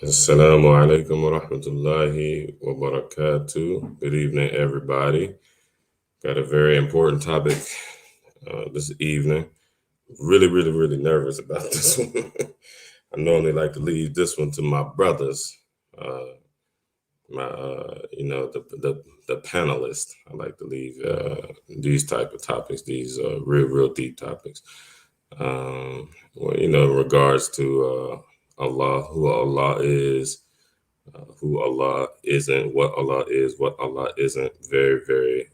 Assalamu alaikum wa rahmatullahi wa barakatuh. Good evening, everybody. Got a very important topic this evening. Really nervous about this one. I normally like to leave this one to my brothers, uh, the panelists. I like to leave these type of topics, these real deep topics. In regards to Allah, who Allah is, who Allah isn't, what Allah is, what Allah isn't. Very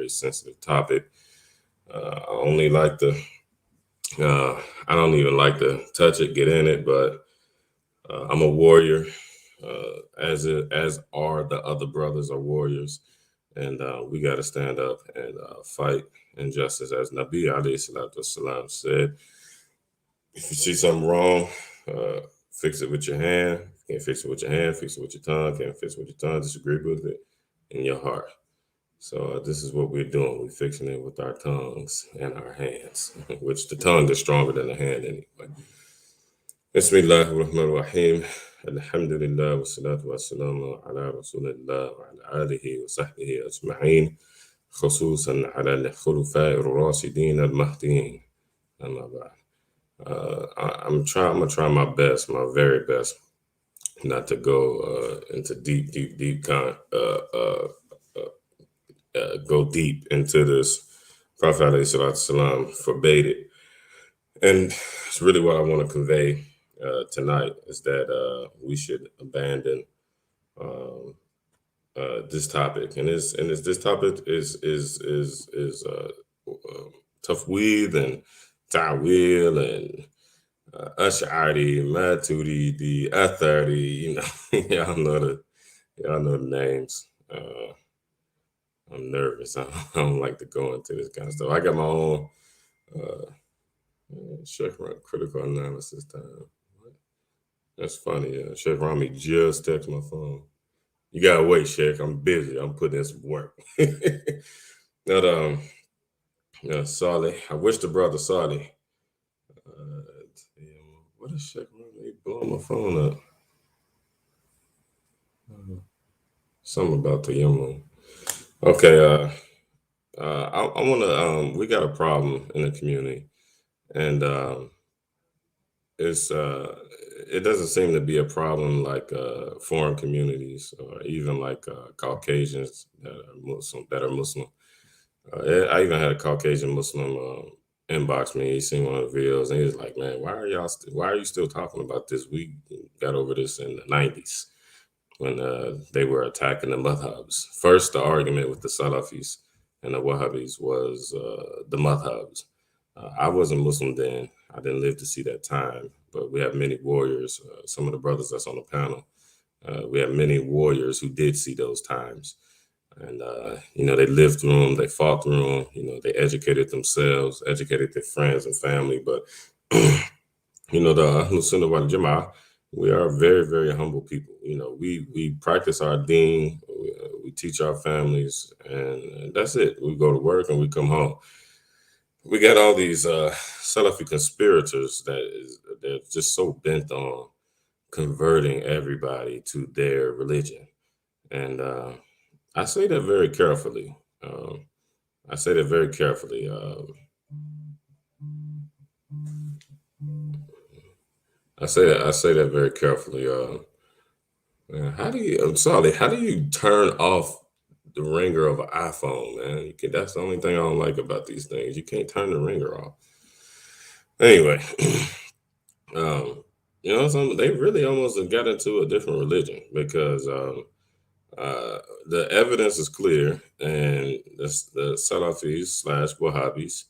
sensitive topic. I only like to, I don't even like to touch it, get in it, but I'm a warrior, as are the other brothers are warriors, and we got to stand up and fight injustice, as Nabi alayhi salatu wasalam said. If you see something wrong, fix it with your hand. Can't fix it with your hand, fix it with your tongue. Can't fix it with your tongue, disagree with it in your heart. So this is what we're doing. We're fixing it with our tongues and our hands, which the tongue is stronger than the hand anyway. Bismillahirrahmanirrahim. Alhamdulillah wa salatu wa salamu ala rasulillah wa ala alihi wa sahbihi ajma'in. خصوصا على الخلفاء الراشدين المهديين. أما بعد. I'm gonna try my best, my very best, not to go into deep go deep into this. Prophet alayhi salatu salam forbade it, and it's really what I want to convey tonight is that we should abandon um, this topic, and this topic is tafweed and ta'wil and Ash'ari, Maturidi, Athari, y'all know the names. I'm nervous. I don't like to go into this kind of stuff. I got my own check critical analysis time. That's funny. Sheikh Rami just texted my phone. You gotta wait, Sheikh. I'm busy. I'm putting in some work. But Salih, I wish the brother Salih. What is Sheikh Rami? He blowing my phone up. Something about the Yemen. Okay, I want to. We got a problem in the community, and it's it doesn't seem to be a problem like foreign communities or even like Caucasians that are Muslim. I even had a Caucasian Muslim inbox me. He seen one of the videos, and he was like, "Man, why are you still talking about this? We got over this in the '90s." When they were attacking the madhabs. First, the argument with the Salafis and the Wahhabis was the madhabs. I wasn't Muslim then. I didn't live to see that time, but we have many warriors. Some of the brothers that's on the panel, we have many warriors who did see those times. And, they lived through them, they fought through them, they educated themselves, educated their friends and family. But, the Ahlul Sunnah wal Jama'ah, we are very humble people. We practice our deen, we teach our families, and that's it. We go to work and we come home. We got all these Salafi conspirators they're just so bent on converting everybody to their religion, and I say that very carefully. I say that very carefully. I say that very carefully. Man, I'm sorry. How do you turn off the ringer of an iPhone, man? That's the only thing I don't like about these things. You can't turn the ringer off. Anyway, they really almost got into a different religion because the evidence is clear, and the Salafis slash Wahhabis,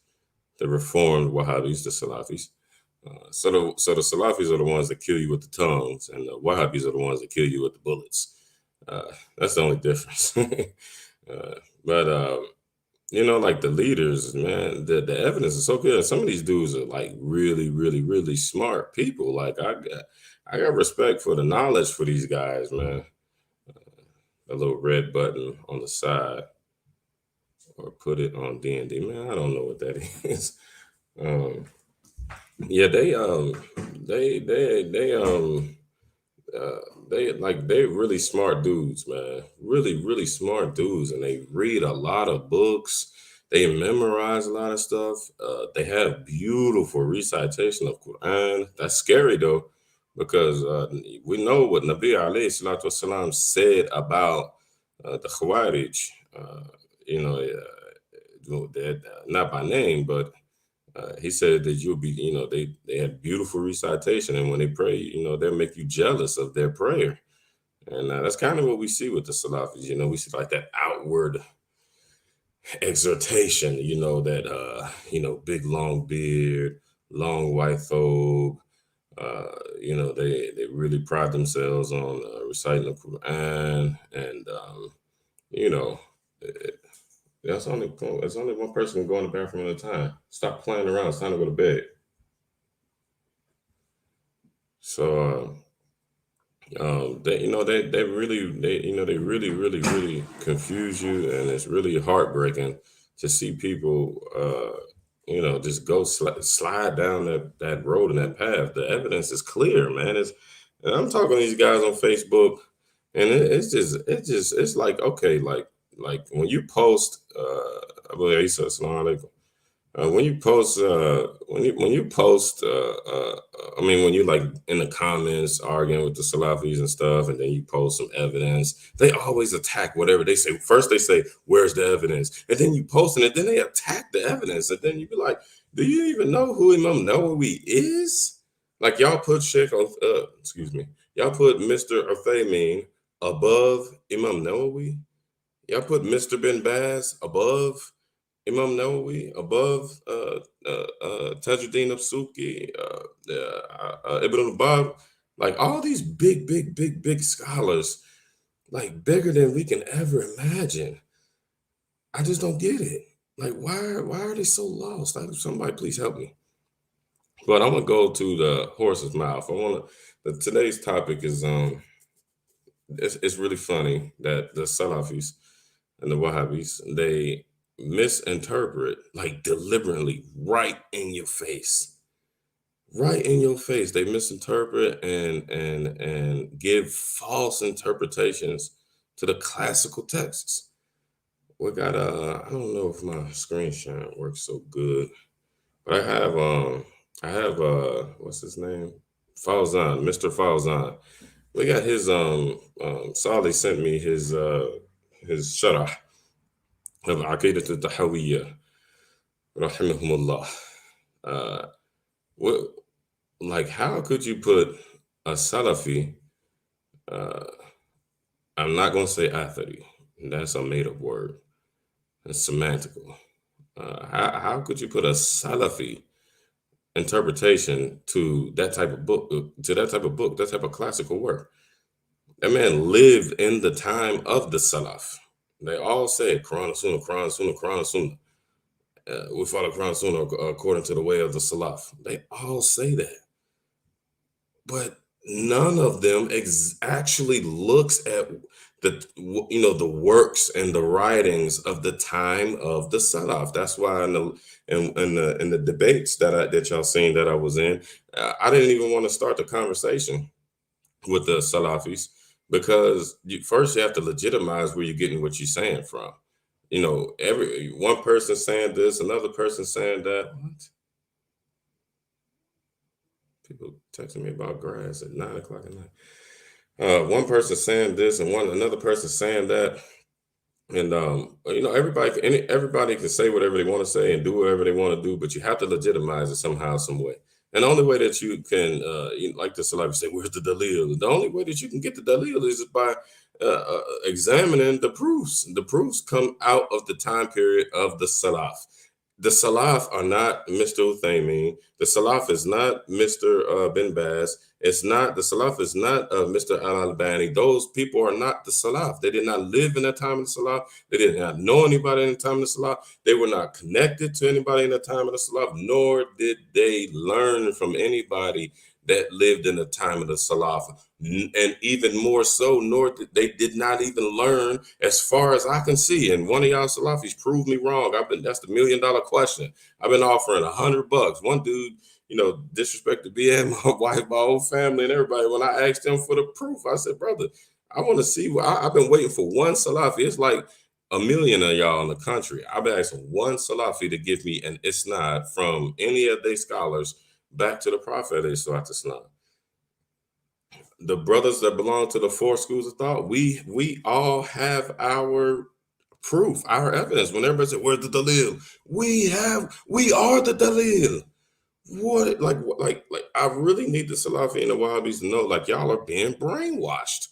the reformed Wahhabis, the Salafis. So the Salafis are the ones that kill you with the tongues, and the Wahhabis are the ones that kill you with the bullets. That's the only difference. But like the leaders, man, the evidence is so good. Some of these dudes are like really smart people. Like I got respect for the knowledge for these guys, man. A little red button on the side, or put it on D&D, man. I don't know what that is. Yeah, they uh, they really smart dudes, man. Really smart dudes, and they read a lot of books. They memorize a lot of stuff. They have beautiful recitation of Quran. That's scary though, because we know what Nabi alayhi salatu wasalam said about the Khawarij. You know, that not by name, but he said that you'll be, they had beautiful recitation, and when they pray, they'll make you jealous of their prayer. And that's kind of what we see with the Salafis. We see like that outward exhortation, that, big long beard, long white thobe. They really pride themselves on reciting the Quran. And, you know, it, that's only one person can go in the bathroom at a time. Stop playing around. It's time to go to bed. So, they really confuse you, and it's really heartbreaking to see people, just go slide down that road and that path. The evidence is clear, man. And I'm talking to these guys on Facebook, and it's like, okay, like when you post, Abu Isa, Assalamu alaikum. When you post, I mean, when you like in the comments arguing with the Salafis and stuff, and then you post some evidence, they always attack whatever they say. First, they say, "Where's the evidence?" And then you post it, and then they attack the evidence, and then you be like, "Do you even know who Imam Nawawi is?" Like y'all put y'all put Mr. Uthaymeen above Imam Nawawi. Y'all put Mr. Bin Baz above Imam Nawawi, above Tajuddin Absuki, Ibn al-Bab, like all these big scholars, like bigger than we can ever imagine. I just don't get it. Like, why are they so lost? Like, somebody please help me. But I'm gonna go to the horse's mouth. Today's topic is it's really funny that the Salafis and the Wahhabis, they misinterpret, like deliberately, right in your face. Right in your face. They misinterpret and give false interpretations to the classical texts. We got I don't know if my screen sharing works so good, but I have what's his name? Falzan, Mr. Falzan. We got his Salih sent me his sharah of Aqidat al-Tahawiyya, rahimahumullah. What, like, how could you put a Salafi, uh, I'm not going to say Athari, that's a made up word, it's semantical. How could you put a Salafi interpretation to that type of book, that type of classical work? That man lived in the time of the Salaf. They all said Quran, Sunnah, Quran, Sunnah, Quran, Sunnah. We follow Quran, Sunnah according to the way of the Salaf. They all say that. But none of them actually looks at the works and the writings of the time of the Salaf. That's why in the debates that y'all seen that I was in, I didn't even want to start the conversation with the Salafis, because first you have to legitimize where you're getting what you're saying from. Every one person saying this, another person saying that. What? People texting me about grass at 9 o'clock at night. One person saying this and another person saying that. And everybody can say whatever they want to say and do whatever they want to do, but you have to legitimize it somehow, some way. And the only way that you can, like the Salafi say, where's the dalil? The only way that you can get the dalil is by examining the proofs. The proofs come out of the time period of the Salaf. The Salaf are not Mr. Uthaymeen. The Salaf is not Mr. Bin Baz. The Salaf is not Mr. Al-Albani. Those people are not the Salaf. They did not live in that time of the Salaf. They did not know anybody in the time of the Salaf. They were not connected to anybody in the time of the Salaf, nor did they learn from anybody that lived in the time of the Salaf. And even more so, they did not even learn, as far as I can see. And one of y'all Salafis proved me wrong. That's the $1 million question. I've been offering $100. One dude, disrespected me and my wife, my whole family, and everybody. When I asked them for the proof, I said, brother, I want to see. I've been waiting for one Salafi. It's like a million of y'all in the country. I've been asking one Salafi to give me an isnad from any of their scholars back to the Prophet. The brothers that belong to the four schools of thought, we all have our proof, our evidence. When everybody said, "Where's the dalil?" We are the dalil. What, like, I really need the Salafi and the Wahhabis to know, like, y'all are being brainwashed,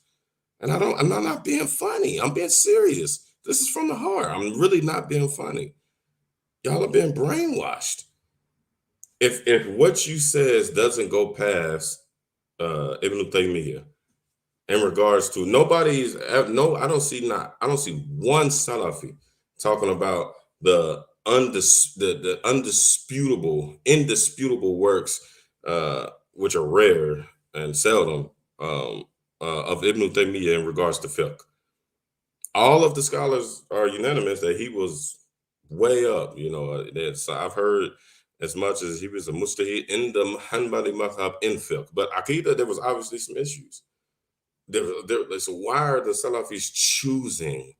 and I'm not being funny. I'm being serious. This is from the heart. I'm really not being funny. Y'all are being brainwashed. If what you says doesn't go past Ibn Taymiyyah, in regards to I don't see one Salafi talking about the indisputable works, which are rare and seldom, of Ibn Taymiyyah in regards to fiqh. All of the scholars are unanimous that he was way up. I've heard as much as he was a mujtahid in the Hanbali madhab in fiqh, but Aqidah, there was obviously some issues. So why are the Salafis choosing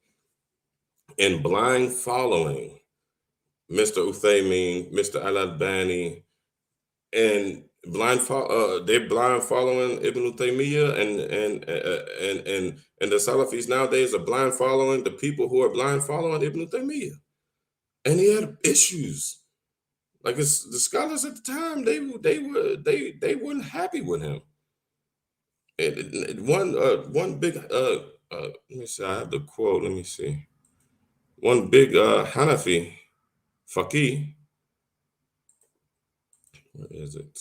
and blind following Mr. Uthaymeen, Mr. Al-Albani, and they're blind following Ibn Taymiyyah, and the Salafis nowadays are blind following the people who are blind following Ibn Taymiyyah, and he had issues. Like, it's the scholars at the time, they weren't happy with him. One big let me see, I have the quote. Let me see. One big Hanafi faqih. Where is it?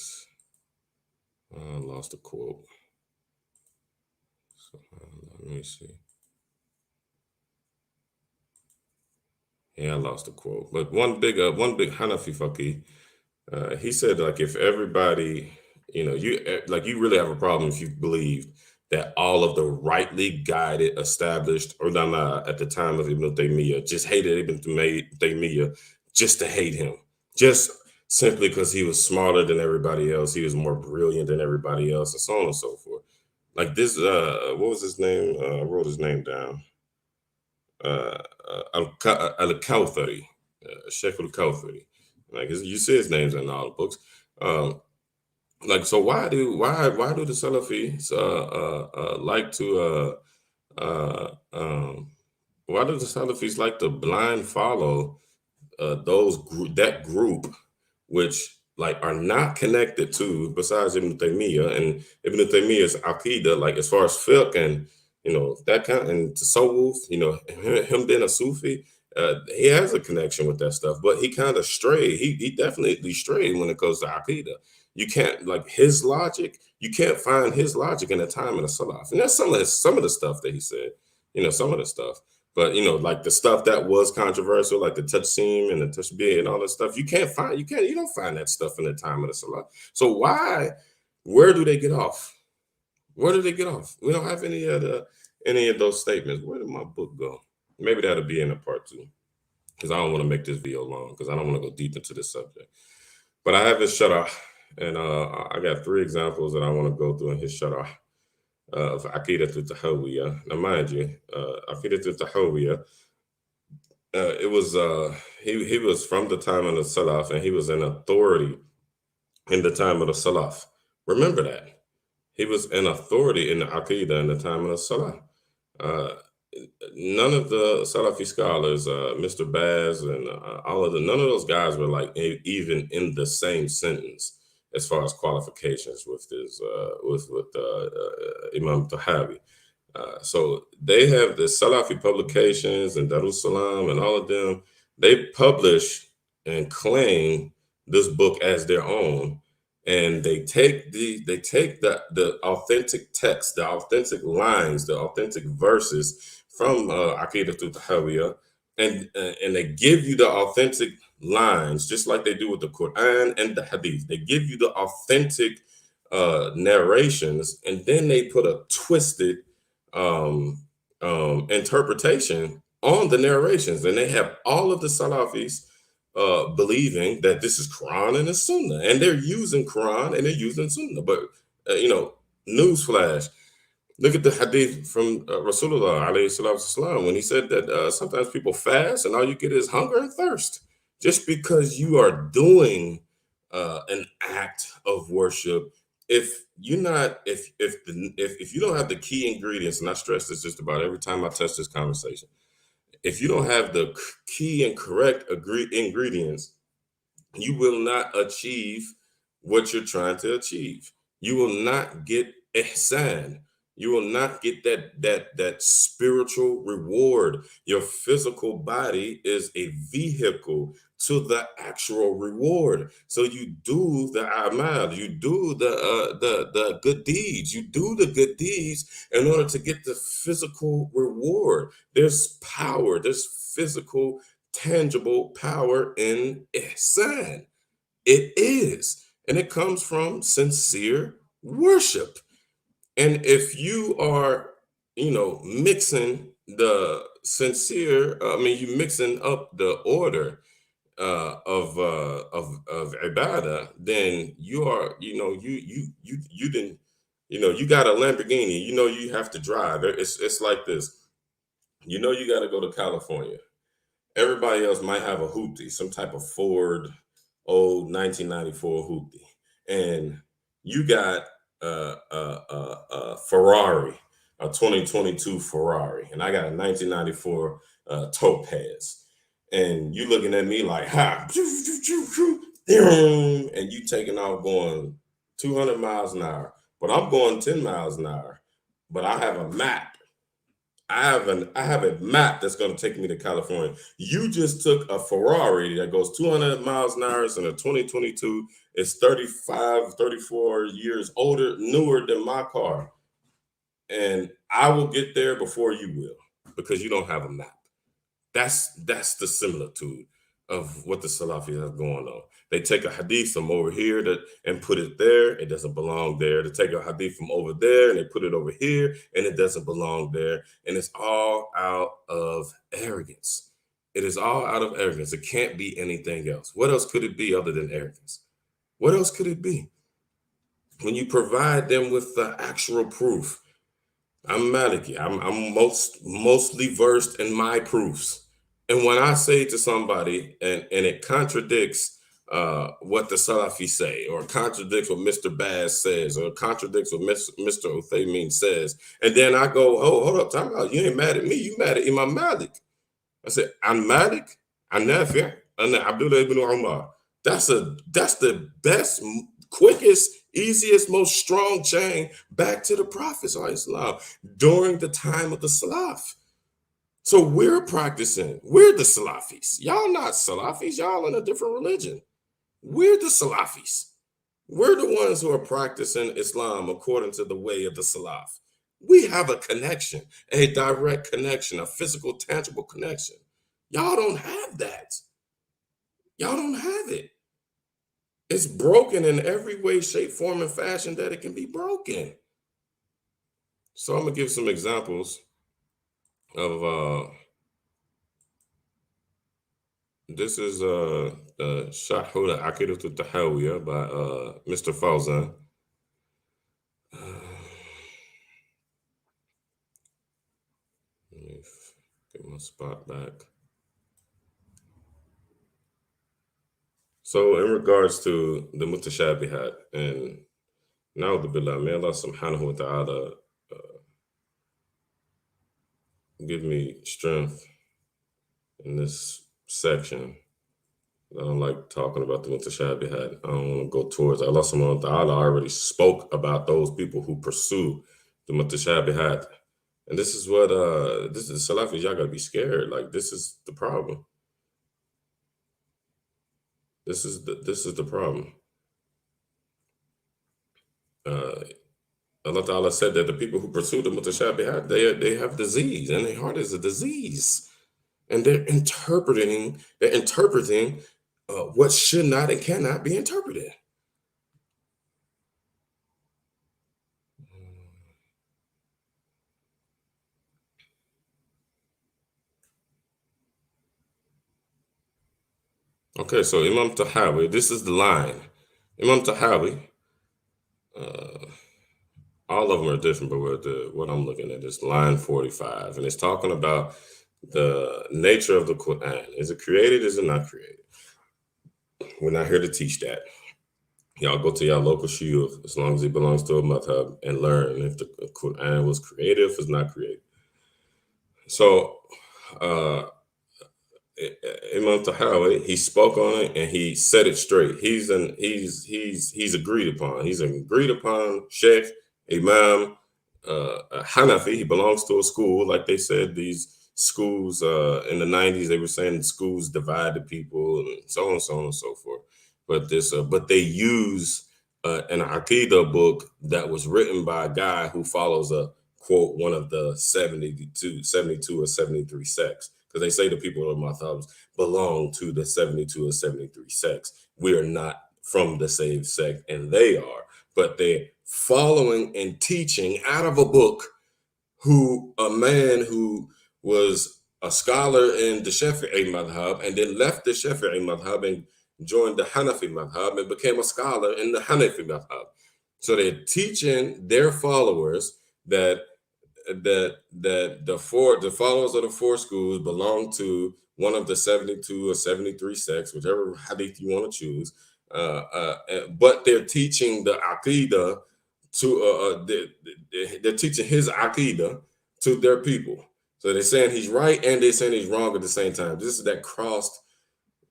I lost the quote. So, let me see. Yeah, I lost the quote. But one big Hanafi faqih, he said, like, if everybody, you really have a problem if you believe that all of the rightly guided, established ulama at the time of Ibn Taymiyyah just hated Ibn Taymiyyah just to hate him, just simply because he was smarter than everybody else, he was more brilliant than everybody else, and so on and so forth. Like this, what was his name? I wrote his name down. Al-Kawthari, Sheikh Al-Kawthari. Like, you see his names in all the books. Like, so why do the Salafis like to why do the Salafis like to blind follow that group, which, like, are not connected to, besides Ibn Taymiyyah and Ibn Taymiyyah's Aqidah, like, as far as fiqh and that kind, and tasawwuf, him being a Sufi, he has a connection with that stuff, but he kind of strayed. He definitely strayed when it comes to Aqidah. You can't, like, his logic. You can't find his logic in the time of the Salaf, and that's some of the stuff that he said. Some of the stuff. But like the stuff that was controversial, like the touchseam and the tashbih and all that stuff, you don't find that stuff in the time of the Salah. So where do they get off? Where do they get off? We don't have any of those statements. Where did my book go? Maybe that'll be in a part 2, because I don't want to make this video long, because I don't want to go deep into this subject. But I have his sharah, and I got 3 examples that I want to go through in his sharah of Aqidat al-Tahawiyah. Now, mind you, Aqidat al-Tahawiyah, it was he was from the time of the Salaf, and he was an authority in the time of the Salaf. Remember that. He was an authority in the Aqidah in the time of the Salaf. None of the Salafi scholars, Mr. Baz and none of those guys were, like, even in the same sentence as far as qualifications with Imam Tahawi. So they have the Salafi publications and Darussalam and all of them. They publish and claim this book as their own, and they take the authentic text, the authentic lines, the authentic verses from Aqidat al-Tahawiyah, and they give you the authentic lines, just like they do with the Quran and the Hadith. They give you the authentic narrations, and then they put a twisted interpretation on the narrations. And they have all of the Salafis believing that this is Quran and the Sunnah, and they're using Quran and they're using Sunnah. But newsflash: look at the hadith from Rasulullah alayhi salatu wasalam, when he said that sometimes people fast and all you get is hunger and thirst. Just because you are doing an act of worship, if you're not, if you don't have the key ingredients, and I stress this just about every time I touch this conversation, if you don't have the key and correct ingredients, you will not achieve what you're trying to achieve. You will not get ihsan. You will not get that spiritual reward. Your physical body is a vehicle to the actual reward. So you do the amal, you do the good deeds, you do the good deeds in order to get the physical reward. There's power, there's physical tangible power in ihsan. It is. And it comes from sincere worship. And if you are, mixing the sincere, you mixing up the order of ibadah, then you are, you didn't, you got a Lamborghini, you have to drive. It's like this. You got to go to California. Everybody else might have a hoopty, some type of Ford old 1994 hoopty, and you got a Ferrari, a 2022 Ferrari, and I got a 1994 Topaz, and you looking at me like, ha, and you taking off going 200 miles an hour, but I'm going 10 miles an hour, but I have a map. I have a map that's going to take me to California. You just took a Ferrari that goes 200 miles an hour and a 2022. It's 35, 34 years older, newer than my car. And I will get there before you will because you don't have a map. That's the similitude of what the Salafis have going on. They take a hadith from over here and put it there. It doesn't belong there. They take a hadith from over there and they put it over here and it doesn't belong there. And it's all out of arrogance. It is all out of arrogance. It can't be anything else. What else could it be other than arrogance? What else could it be? When you provide them with the actual proof, I'm Maliki. I'm mostly versed in my proofs. And when I say to somebody and it contradicts what the Salafi say, or contradicts what Mr. Baz says, or contradicts what Mr. Uthaymin says, and then I go, oh, hold up, time out. You ain't mad at me. You mad at Imam Malik. I said, I'm Malik, I'm Nafi, and Abdullah ibn Umar. That's the best, quickest, easiest, most strong chain back to the Prophet Islam during the time of the Salaf. So we're practicing. We're the Salafis. Y'all not Salafis. Y'all in a different religion. We're the Salafis. We're the ones who are practicing Islam according to the way of the Salaf. We have a connection, a direct connection, a physical, tangible connection. Y'all don't have that. Y'all don't have it. It's broken in every way, shape, form, and fashion that it can be broken. So I'm gonna give some examples of this is Shahula Aqidatul Tahawiyah by Mr. Fawzan. Let me get my spot back. So in regards to the mutashabihat, and na'udhu billah, may Allah subhanahu wa ta'ala give me strength in this section. I don't like talking about the mutashabihat. I don't want to go towards Allah subhanahu wa ta'ala already spoke about those people who pursue the mutashabihat. And this is what this is Salafis, y'all gotta be scared. Like this is the problem. This is the problem. Allah Ta'ala said that the people who pursue the mutashabihat, they have disease, and their heart is a disease. And they're interpreting what should not and cannot be interpreted. Okay, so Imam Tahawi, this is the line. Imam Tahawi, uh, all of them are different, but what I'm looking at is line 45, and it's talking about the nature of the Quran. Is it created? Is it not created? We're not here to teach that. Y'all go to your local shiur, as long as it belongs to a madhab, and learn if the Quran was created, if it's not created. So, uh, Imam Tahawi, he spoke on it and he said it straight. He's agreed upon. He's an agreed upon Sheikh Imam Hanafi. He belongs to a school, like they said. These schools in the '90s, they were saying schools divided people and so on, so on and so forth. But they use an Aqidah book that was written by a guy who follows a quote one of the 72 or 73 sects, because they say the people of Mathabs belong to the 72 or 73 sects. We are not from the saved sect, and they are, but they're following and teaching out of a book who a man who was a scholar in the Shafi'i madhab and then left the Shafi'i madhab and joined the Hanafi madhab and became a scholar in the Hanafi madhab. So they're teaching their followers that the followers of the four schools belong to one of the 72 or 73 sects, whichever hadith you want to choose. But they're teaching the aqidah to they're teaching his aqidah to their people. So they're saying he's right and they're saying he's wrong at the same time. This is that crossed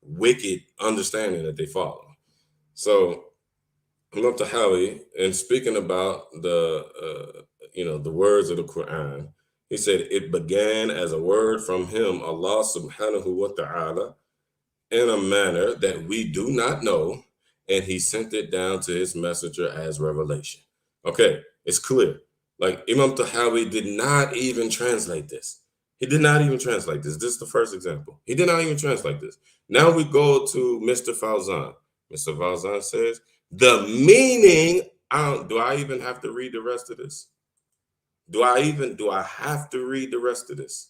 wicked understanding that they follow. So Imam Tahawi, in speaking about the words of the Quran, he said it began as a word from him, Allah subhanahu wa ta'ala, in a manner that we do not know, and he sent it down to his messenger as revelation. Okay, it's clear. Like Imam Tahawi did not even translate this. He did not even translate this. This is the first example. He did not even translate this. Now we go to Mr. Falzan. Mr. Falzan says, the meaning, do I even have to read the rest of this? Do I have to read the rest of this?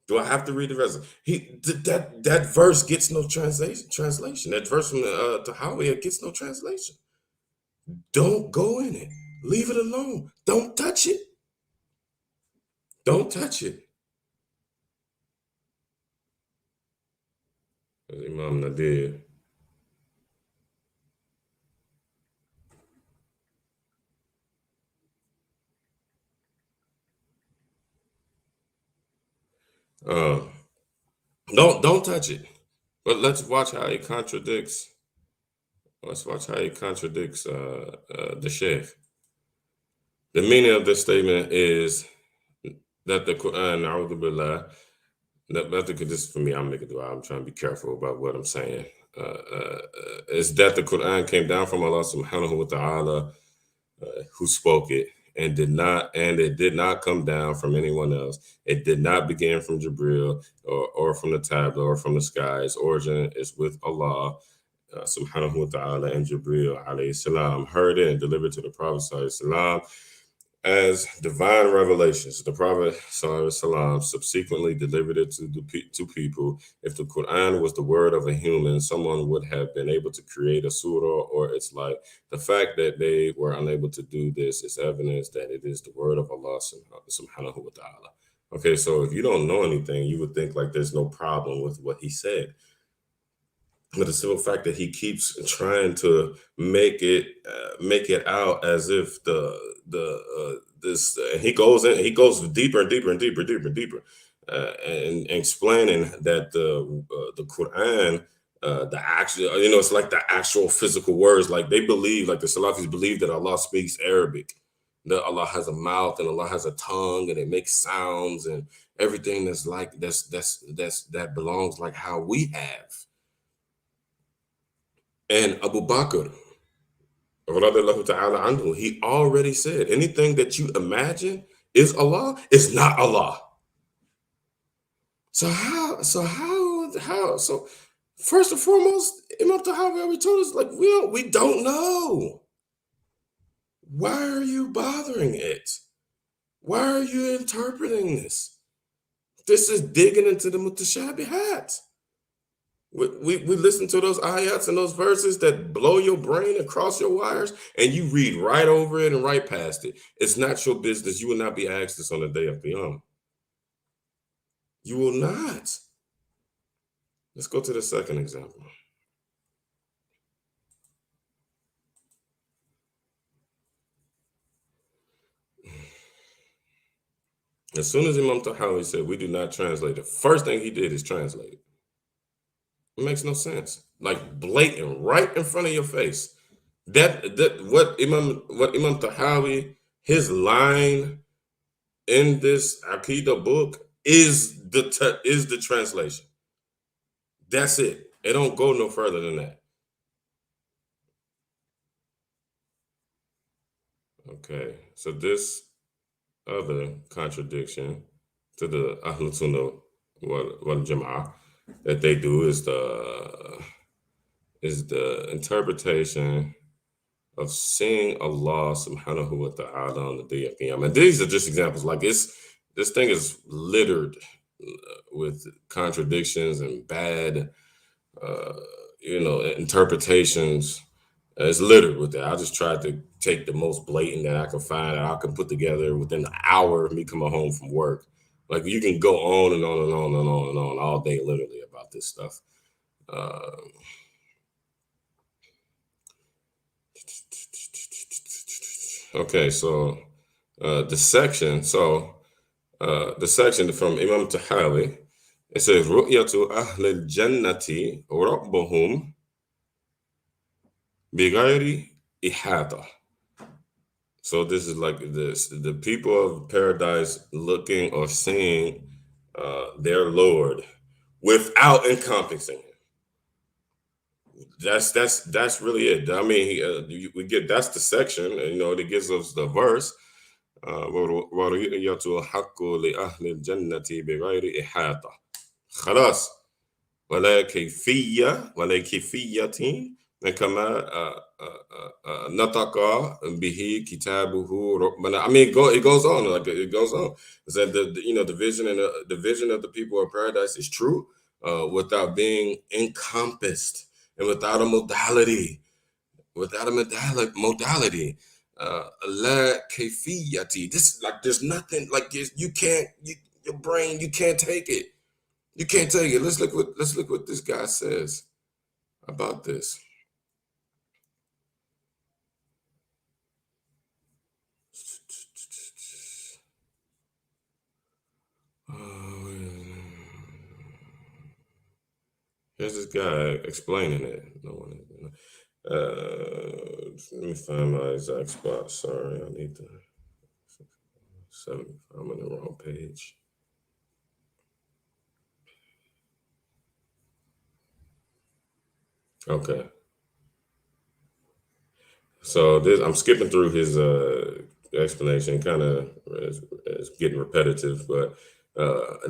Do I have to read the rest? That verse gets no translation. That verse from Tahawi gets no translation. Don't go in it. Leave it alone. Don't touch it. Don't touch it. Imam Nadir. Uh, don't touch it. But let's watch how he contradicts. Let's watch how he contradicts the Sheikh. The meaning of this statement is that the Quran, A'udhu Billah, this for me, I'm making dua. I'm trying to be careful about what I'm saying. Is that the Quran came down from Allah subhanahu wa ta'ala, who spoke it, and it did not come down from anyone else. It did not begin from Jibril or from the tablet or from the sky. Its origin is with Allah subhanahu wa ta'ala, and Jibril alayhi salam heard it and delivered to the Prophet sallallahu alaihi wasallam as divine revelations. The Prophet sallallahu alaihi wasallam subsequently delivered it to people. If the Quran was the word of a human, someone would have been able to create a surah or its like. The fact that they were unable to do this is evidence that it is the word of Allah subhanahu wa ta'ala. Okay, so if you don't know anything, you would think like there's no problem with what he said. But the simple fact that he keeps trying to make it out as if he goes deeper and deeper and deeper, deeper and deeper, and explaining that the Quran, the actual, it's like the actual physical words. Like they believe, like the Salafis believe that Allah speaks Arabic, that Allah has a mouth and Allah has a tongue and it makes sounds and everything that's like that belongs like how we have. And Abu Bakr, radiallahu ta'ala anhu, he already said anything that you imagine is Allah is not Allah. So first and foremost, Imam Tahawi already told us, like, we don't know. Why are you bothering it? Why are you interpreting this? This is digging into the mutashabihat. We listen to those ayats and those verses that blow your brain and cross your wires, and you read right over it and right past it. It's not your business. You will not be asked this on the day of Qiyamah. You will not. Let's go to the second example. As soon as Imam Tahawi said we do not translate, the first thing he did is translate it. It makes no sense. Like blatant, right in front of your face. That what Imam Tahawi, his line in this Aqidah book is the translation. That's it. It don't go no further than that. Okay, so this other contradiction to the Ahlul Sunnah wal Jama'ah that they do is the interpretation of seeing Allah subhanahu wa ta'ala on the day of Qiyamah. And these are just examples. Like this thing is littered with contradictions and bad interpretations. It's littered with that. I just tried to take the most blatant that I can find that I can put together within an hour of me coming home from work. Like you can go on and on and on and on and on all day, literally, about this stuff. Uh, okay, so the section. So the section from Imam Tahawi. It says, "Ru'yatu ahlil jannati rabbuhum bighairi ihata." So this is like this: the people of paradise looking or seeing their Lord without encompassing Him. That's really it. I mean, we get that's the section. That gives us the verse. وَرُؤْيَةُ الْحَقُّ لِأَهْلِ الْجَنَّةِ بِغَيْرِ إِحَاطَةٍ خلاص ولا كيفية كما نطق به كتابه ربنا. I mean, it goes on, like it goes on. It said the vision and the vision of the people of paradise is true without being encompassed and without a modality. Modality. La kayfiyati. This, like, there's nothing, like, you can't, your brain, you can't take it. You can't take it. Let's look what this guy says about this. Here's this guy explaining it. Let me find my exact spot. Sorry, I need to. I'm on the wrong page. Okay. So I'm skipping through his explanation, kind of is getting repetitive, but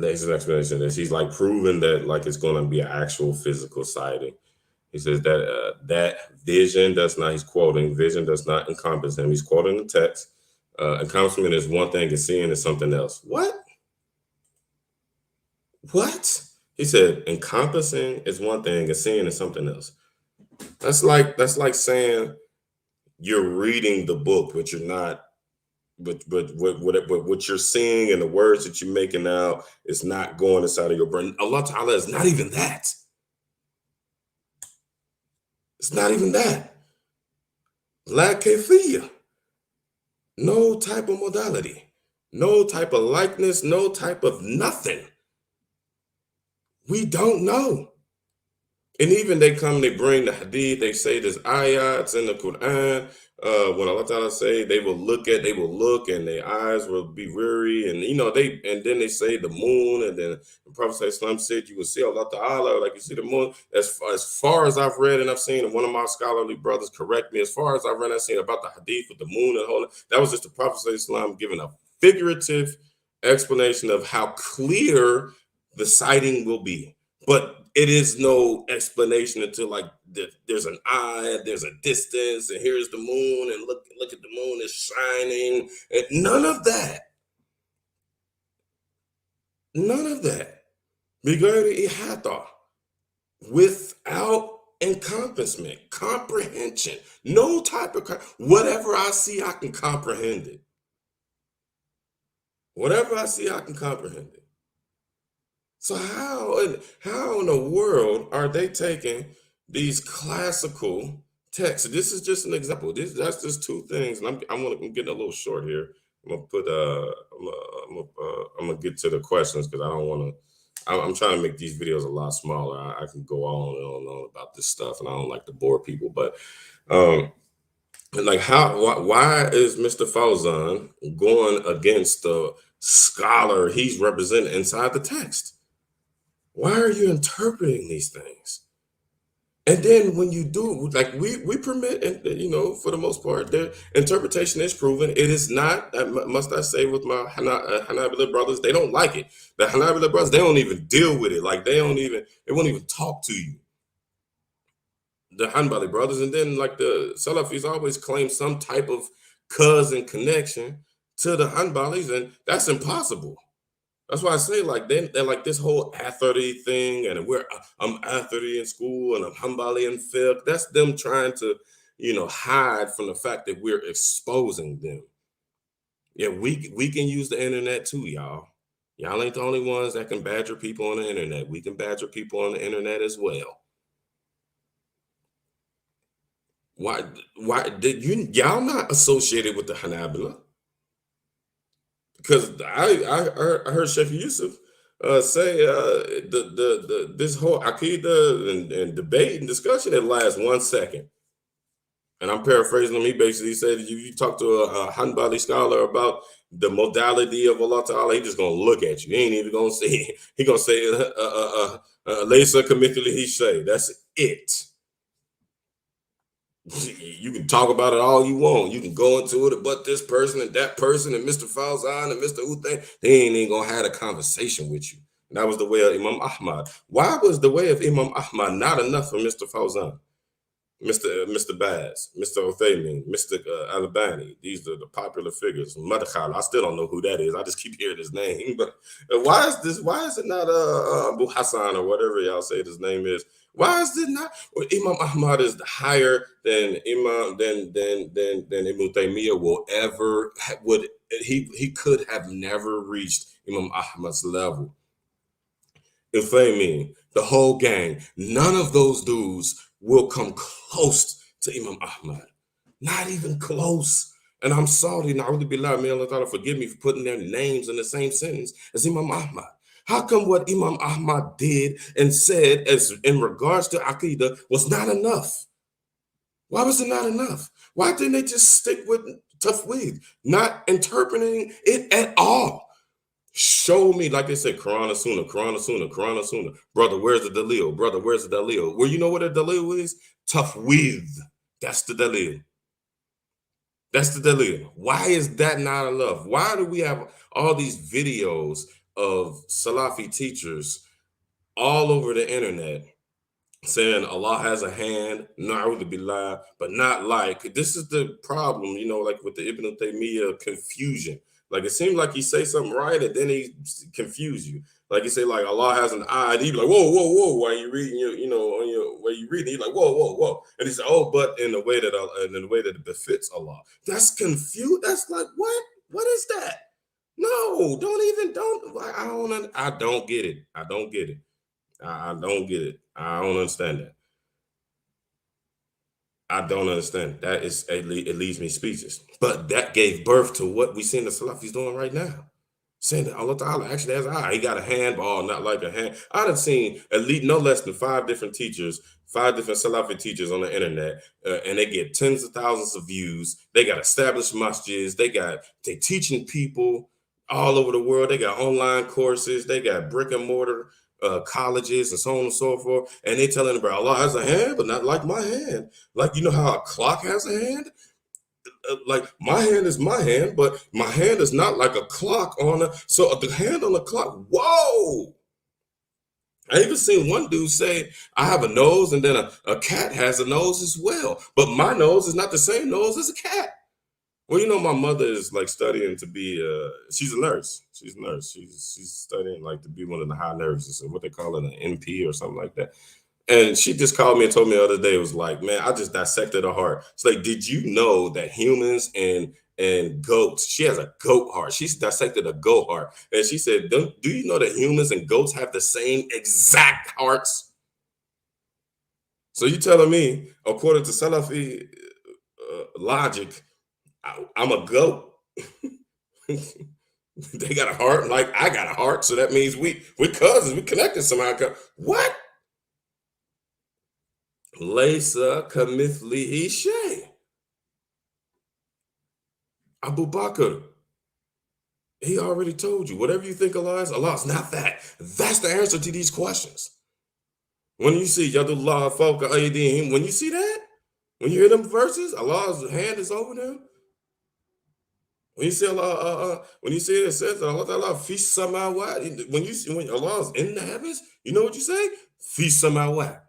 his explanation is he's like proving that like it's going to be an actual physical sighting. He says that that vision does not. He's quoting, vision does not encompass him. He's quoting the text. Encompassment is one thing, and seeing is something else. What? What? He said encompassing is one thing, and seeing is something else. That's like saying you're reading the book, but you're not. But what you're seeing and the words that you're making out is not going inside of your brain. Allah Ta'ala is not even that. It's not even that. La kayfiyya. No type of modality. No type of likeness. No type of nothing. We don't know. And even they bring the hadith, they say there's ayats in the Quran. When Allah Ta'ala say they will look, and their eyes will be weary, and then they say the moon, and then the Prophet Islam said you will see Allah Ta'ala like you see the moon. As far as I've read and I've seen, and one of my scholarly brothers correct me, as far as I've read and I've seen about the hadith with the moon and all that was just the Prophet Islam giving a figurative explanation of how clear the sighting will be. But it is no explanation until like there's an eye, there's a distance, and here's the moon, and look at the moon, it's shining, and none of that. None of that. Bighairi ihata. without encompassment, comprehension. No type of whatever I see, I can comprehend it. Whatever I see, I can comprehend it. So how in the world are they taking these classical texts? This is just an example. That's just two things, and I'm getting a little short here. I'm gonna put I'm gonna get to the questions because I don't want to. I'm trying to make these videos a lot smaller. I can go on and on and on about this stuff, and I don't like to bore people. But um, like, why is Mr. Fauzan going against the scholar he's representing inside the text? Why are you interpreting these things? And then when you do, like we permit, and for the most part, the interpretation is proven. It is not, must I say, with my Hanabila brothers, they don't like it. The Hanabila brothers, they don't even deal with it. Like they won't even talk to you. The Hanbali brothers, and then like the Salafis always claim some type of cousin connection to the Hanbalis, and that's impossible. That's why I say like they're like this whole Athari thing, and I'm Athari in school and I'm Hanbali in fiqh. That's them trying to, hide from the fact that we're exposing them. Yeah, we can use the internet too, y'all. Y'all ain't the only ones that can badger people on the internet. We can badger people on the internet as well. Why did y'all not associated with the Hanabila? Because I heard Sheikh Yusuf say this whole Aqidah and debate and discussion, it lasts 1 second. And I'm paraphrasing him. He basically said if you talk to a Hanbali scholar about the modality of Allah Ta'ala, he just gonna look at you. He ain't even gonna say he gonna say Laysa Kamithili he say. That's it. You can talk about it all you want. You can go into it, but this person and that person and Mr. Fauzan and Mr. Uthaymin, they ain't even gonna have a conversation with you. And that was the way of Imam Ahmad. Why was the way of Imam Ahmad not enough for Mr. Fauzan, Mr. Baz, Mr. Uthaymin, Mr. Albani? These are the popular figures. Madkhal, I still don't know who that is. I just keep hearing his name. But why is this? Why is it not Abu Hassan or whatever y'all say his name is? Why is it not? Well, Imam Ahmad is higher than Imam than Ibn Taymiyyah will ever would he could have never reached Imam Ahmad's level. If they mean the whole gang, none of those dudes will come close to Imam Ahmad. Not even close. And I'm sorry, Na'udhu Billah, may Allah Ta'ala forgive me for putting their names in the same sentence as Imam Ahmad. How come what Imam Ahmad did and said as in regards to Aqidah was not enough? Why was it not enough? Why didn't they just stick with tafweed, not interpreting it at all? Show me, like they said, Quran and Sunnah, Quran and Sunnah, Quran and Sunnah. Brother, where's the Dalil? Brother, where's the Dalil? Well, you know what a Dalil is? Tafweed. That's the Dalil. That's the Dalil. Why is that not enough? Why do we have all these videos of Salafi teachers all over the internet saying Allah has a hand, na'udhu billah, but not like. This is the problem, like with the Ibn Taymiyyah confusion. Like it seems like he say something right and then he confuse you. Like he say like Allah has an eye, and he be like, whoa, whoa, whoa, while you reading on your where you reading, he's like, whoa, whoa, whoa. And he said, oh, but in the way that it befits Allah. That's confused. That's like, what? What is that? No, I don't get it. I don't get it. I don't get it. I don't understand that. I don't understand. It leaves me speechless. But that gave birth to what we seen the Salafis doing right now. Saying that Allah Ta'ala actually has an eye. He got a handball, not like a hand. I'd have seen at least no less than 5 different teachers, 5 different Salafi teachers on the internet, and they get tens of thousands of views. They got established masjids. They teaching people all over the world. They got online courses. They got brick and mortar colleges and so on and so forth. And they telling about Allah has a hand, but not like my hand. Like, you know how a clock has a hand? Like my hand is my hand, but my hand is not like a clock on a. So the hand on the clock. Whoa! I even seen one dude say, "I have a nose, and then a cat has a nose as well, but my nose is not the same nose as a cat." Well, my mother is like studying to be. She's a nurse. She's a nurse. She's studying like to be one of the high nurses, or what they call it, an NP or something like that. And she just called me and told me the other day, it was like, man, I just dissected her heart. It's like, did you know that humans and goats, she has a goat heart. She's dissected a goat heart. And she said, do you know that humans and goats have the same exact hearts? So you telling me, according to Salafi logic, I'm a goat. They got a heart like I got a heart, so that means we're cousins. We connected somehow. What? Laysa kamithlihi shay. Abu Bakr, he already told you. Whatever you think Allah is not that. That's the answer to these questions. When you see Yadullah fawqa aydihim, when you see that, when you hear them verses, Allah's hand is over them. When you see Allah, when you see it, says that Allah Ta'ala fi samawat. When you see when Allah is in the heavens, you know what you say? Fi samawat.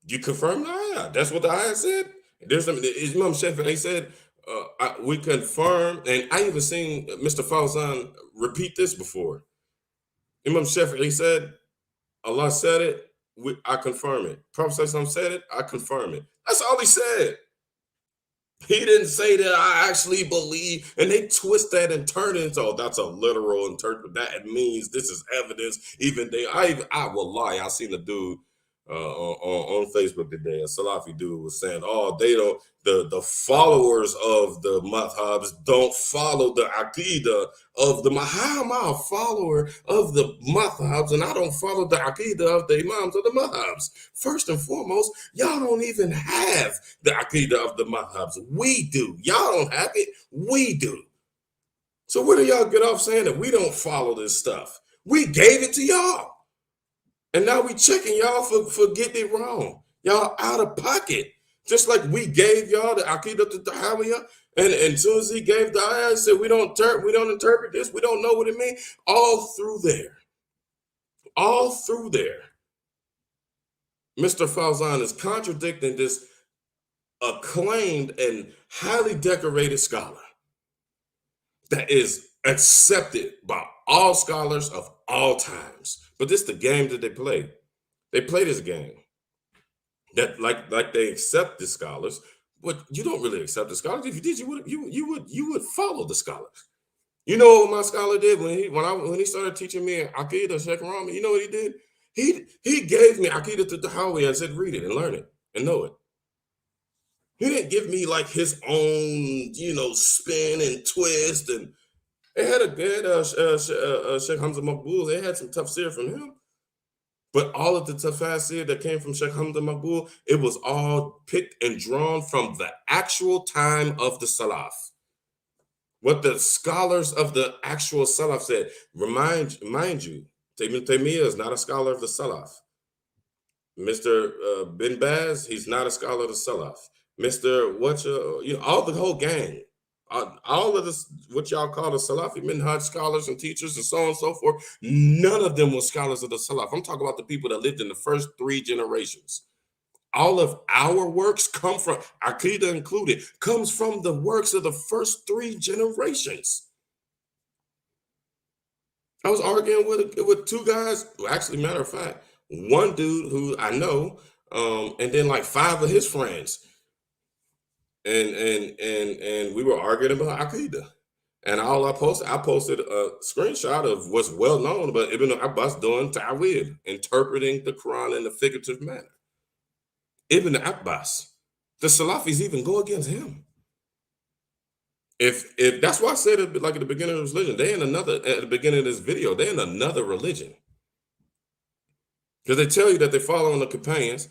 You confirm the ayah. That's what the ayah said. There's some Imam Shafi'i said, we confirm, and I even seen Mr. Fawzan repeat this before. Imam Shafi'i said, Allah said it, I confirm it. Prophet said it, I confirm it. That's all he said. He didn't say that I actually believe, and they twist that and turn it into, oh, that's a literal interpret. That means this is evidence. Even I will lie. I seen a dude on Facebook today. A Salafi dude was saying, oh, they don't. The followers of the madhabs don't follow the aqidah of the. How am I a follower of the madhabs and I don't follow the aqidah of the imams of the madhabs? First and foremost, y'all don't even have the aqidah of the madhabs. We do. Y'all don't have it. We do. So where do y'all get off saying that we don't follow this stuff? We gave it to y'all. And now we checking y'all for getting it wrong. Y'all out of pocket. Just like we gave y'all the Aqidah to Tahawiyah, and as soon as he gave the ayah, he said we don't interpret this, we don't know what it means. All through there, Mr. Fawzan is contradicting this acclaimed and highly decorated scholar that is accepted by all scholars of all times. But this is the game that they play. They play this game. That like they accept the scholars, but you don't really accept the scholars. If you did, you would follow the scholars. You know what my scholar did when he started teaching me Aqidah Sheikh Rami. You know what he did? He gave me Aqidah to Tahawi and said, read it and learn it and know it. He didn't give me like his own, spin and twist. And they had Sheikh Hamza Maqbool. They had some tafsir from him. But all of the tafsir that came from Sheikh Hamza Maqbool, it was all picked and drawn from the actual time of the Salaf. What the scholars of the actual Salaf said. Mind you, Ibn Taymiyyah is not a scholar of the Salaf. Mr. Bin Baz, he's not a scholar of the Salaf. Mr. All the whole gang. All of this, what y'all call the Salafi Minhaj scholars and teachers and so on and so forth, none of them were scholars of the Salaf. I'm talking about the people that lived in the first 3 generations. All of our works come from, Aqidah included, comes from the works of the first 3 generations. I was arguing with 2 guys, actually, matter of fact, one dude who I know, and then like 5 of his friends. And we were arguing about Aqidah. And all I posted a screenshot of what's well known about Ibn Abbas doing ta'wil, interpreting the Quran in a figurative manner. Ibn Abbas, the Salafis even go against him. If that's why I said it like at the beginning of this religion, at the beginning of this video, they're in another religion. Because they tell you that they're following the companions.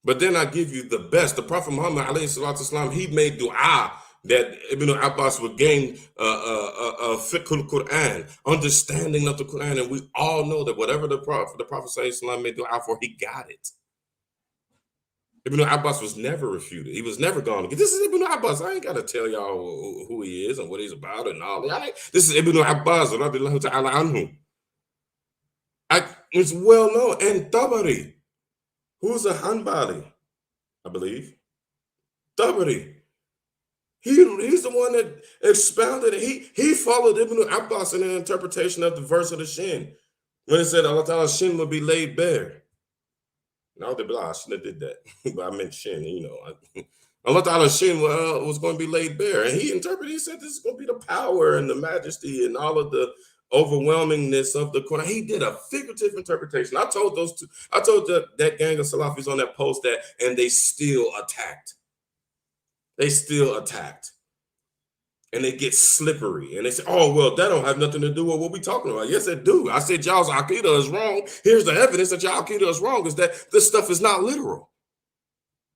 But then I give you the best. The Prophet Muhammad alayhi he made dua that Ibn Abbas would gain fiqhul Quran, understanding of the Quran, and we all know that whatever the Prophet made dua for, he got it. Ibn Abbas was never refuted. He was never gone. This is Ibn Abbas. I ain't got to tell y'all who he is and what he's about and all that. This is Ibn Abbas, radiallahu ta'ala anhu. It's well known. And Tabari, who's a Hanbali, I believe. Tabari. He's the one that expounded it. He followed Ibn Abbas in an interpretation of the verse of the Shin. When it said Allah Ta'ala's shin would be laid bare. Now the blah, I shouldn't have did that. But I meant shin, Allah Ta'ala's shin was going to be laid bare. And he interpreted, he said this is going to be the power and the majesty and all of the overwhelmingness of the Quran. He did a figurative interpretation. I told that gang of Salafis on that post that, and they still attacked. They still attacked. And they get slippery. And they say, oh, well, that don't have nothing to do with what we're talking about. Yes, it do. I said, y'all's Aqidah is wrong. Here's the evidence that y'all Aqidah is wrong, is that this stuff is not literal.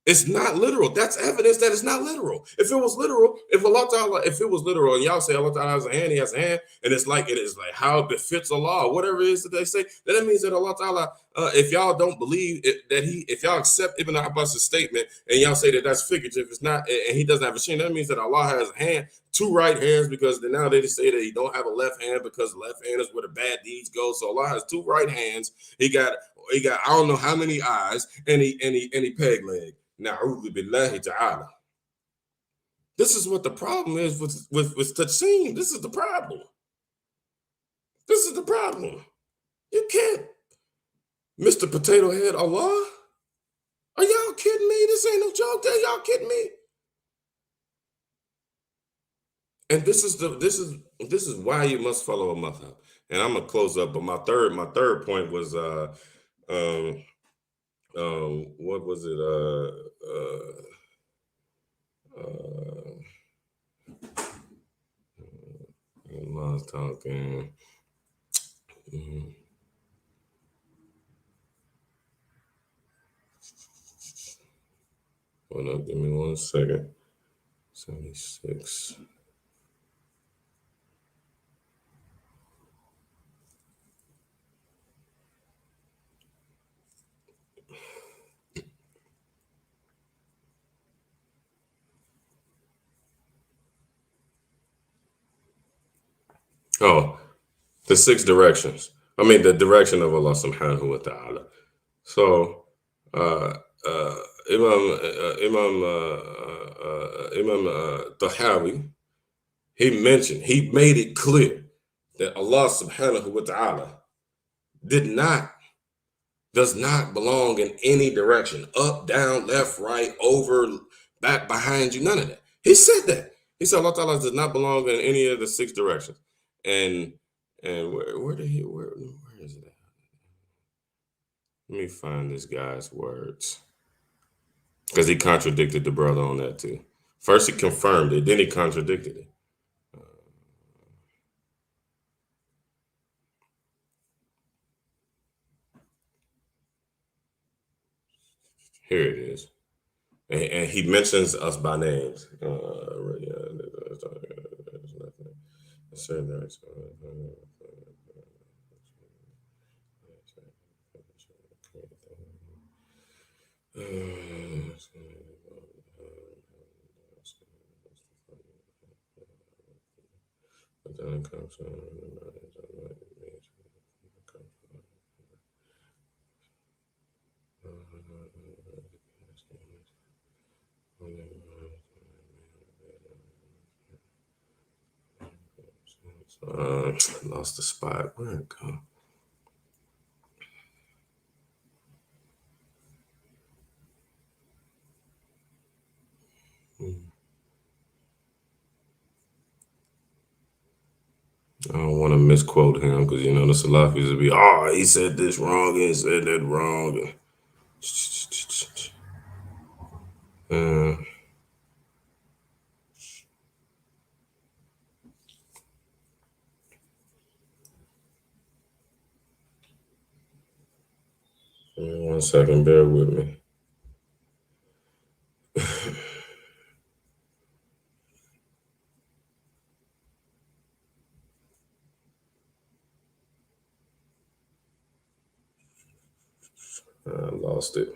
It's not literal. That's evidence that it's not literal. If it was literal, if it was literal, and y'all say Allah Ta'ala has a hand, he has a hand, and it is like how it befits Allah, or whatever it is that they say, then that means that Allah Ta'ala, if y'all don't believe if y'all accept Ibn Abbas's statement and y'all say that that's figurative, it's not, and he doesn't have a shin, that means that Allah has a hand, two right hands, because now they just say that he don't have a left hand because the left hand is where the bad deeds go. So Allah has two right hands. He got I don't know how many eyes, and he peg leg. Na'udhu billahi ta'ala. This is what the problem is with Taqsim. This is the problem. This is the problem. You can't, Mr. Potato Head Allah. Are y'all kidding me? This ain't no joke. Are y'all kidding me? And this is why you must follow a madhab. And I'm gonna close up. But my third point was what was it? I was talking. Hold up, give me 1 second. 76. Oh, the 6 directions. I mean, the direction of Allah subhanahu wa ta'ala. So, Imam Tahawi, he made it clear that Allah subhanahu wa ta'ala does not belong in any direction, up, down, left, right, over, back, behind you, none of that. He said that. He said Allah Ta'ala does not belong in any of the 6 directions. And where is it at? Let me find this guy's words, because he contradicted the brother on that too. First he confirmed it, then he contradicted it. Here it is. And he mentions us by names. Lost the spot. Where'd it go? I don't want to misquote him, because the Salafis would be, he said this wrong, he said that wrong. 1 second, bear with me. I lost it.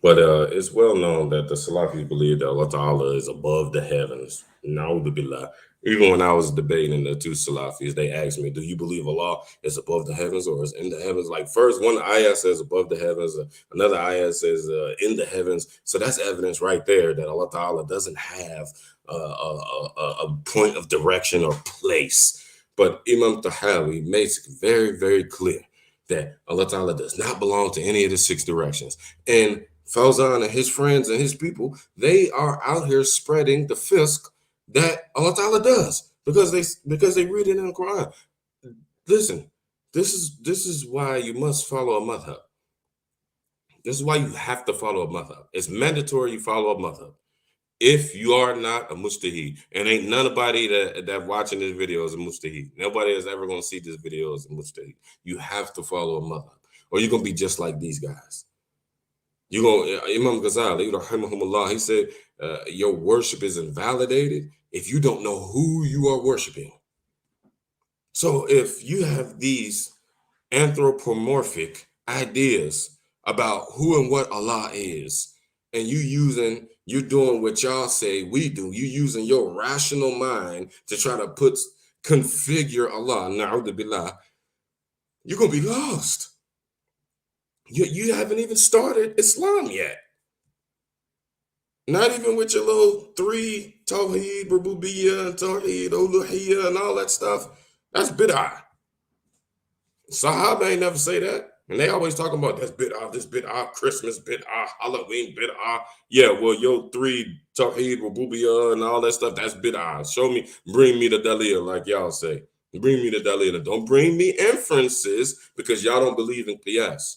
But it's well known that the Salafis believe that Allah Ta'ala is above the heavens. Na'udhu billah. Even when I was debating the two Salafis, they asked me, do you believe Allah is above the heavens or is in the heavens? Like, first one ayah says above the heavens, another ayah says in the heavens. So that's evidence right there that Allah Ta'ala doesn't have a point of direction or place. But Imam Tahawi makes it very, very clear that Allah Ta'ala does not belong to any of the six directions. And Fawzan and his friends and his people, they are out here spreading the fisk that Allah Ta'ala does because they read it in the Quran. Listen, this is why you must follow a madhab. This is why you have to follow a madhab. It's mandatory you follow a madhab. If you are not a mujtahid, and ain't nobody that watching this video is a mujtahid. Nobody is ever gonna see this video as a mujtahid. You have to follow a madhab, or you're gonna be just like these guys. You gonna Imam Ghazali, rahimahumullah, he said your worship is invalidated if you don't know who you are worshiping. So if you have these anthropomorphic ideas about who and what Allah is, and you're doing what y'all say we do, you using your rational mind to try to configure Allah, na'udhu billah, you're gonna be lost. You haven't even started Islam yet. Not even with your little 3 Tawheed, Rububiyyah, and Tawheed, Uluhiyyah, and all that stuff. That's bid'ah. Sahaba ain't never say that. And they always talking about this bid'ah, Christmas bid'ah, Halloween bid'ah. Yeah, well, your 3 Tawheed, Rububiyyah, and all that stuff, that's bid'ah. Bring me the dalil, like y'all say. Bring me the dalil. And don't bring me inferences because y'all don't believe in qiyas.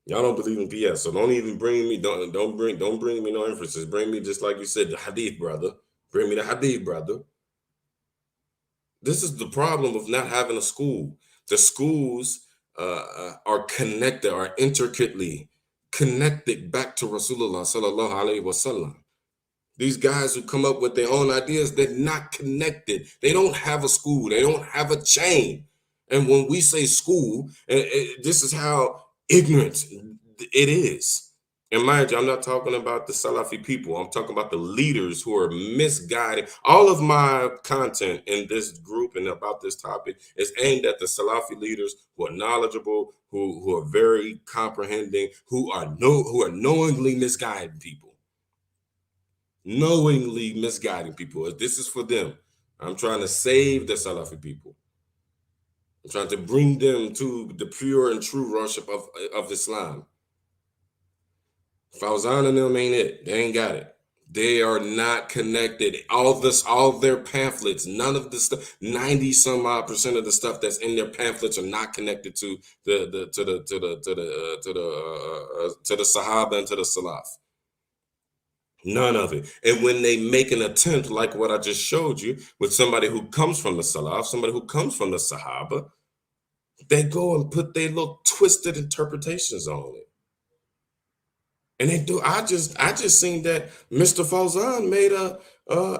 Y'all don't believe in qiyas. So don't even bring me, don't bring me no inferences. Bring me, just like you said, the hadith, brother. Bring me the hadith, brother. This is the problem of not having a school. The schools are connected, are intricately connected back to Rasulullah sallallahu alaihi wasallam. These guys who come up with their own ideas, they're not connected. They don't have a school. They don't have a chain. And when we say school, this is how ignorant it is. And mind you, I'm not talking about the Salafi people. I'm talking about the leaders who are misguiding. All of my content in this group and about this topic is aimed at the Salafi leaders who are knowledgeable, who are very comprehending, who are knowingly misguiding people. Knowingly misguiding people. This is for them. I'm trying to save the Salafi people. I'm trying to bring them to the pure and true worship of Islam. Fawzan and them ain't it. They ain't got it. They are not connected. All their pamphlets, none of the stuff, 90 some odd percent of the stuff that's in their pamphlets are not connected to the Sahaba and to the Salaf. None of it. And when they make an attempt like what I just showed you with somebody who comes from the Salaf, somebody who comes from the Sahaba, they go and put their little twisted interpretations on it. And they do. I just seen that Mr. Fawzan made a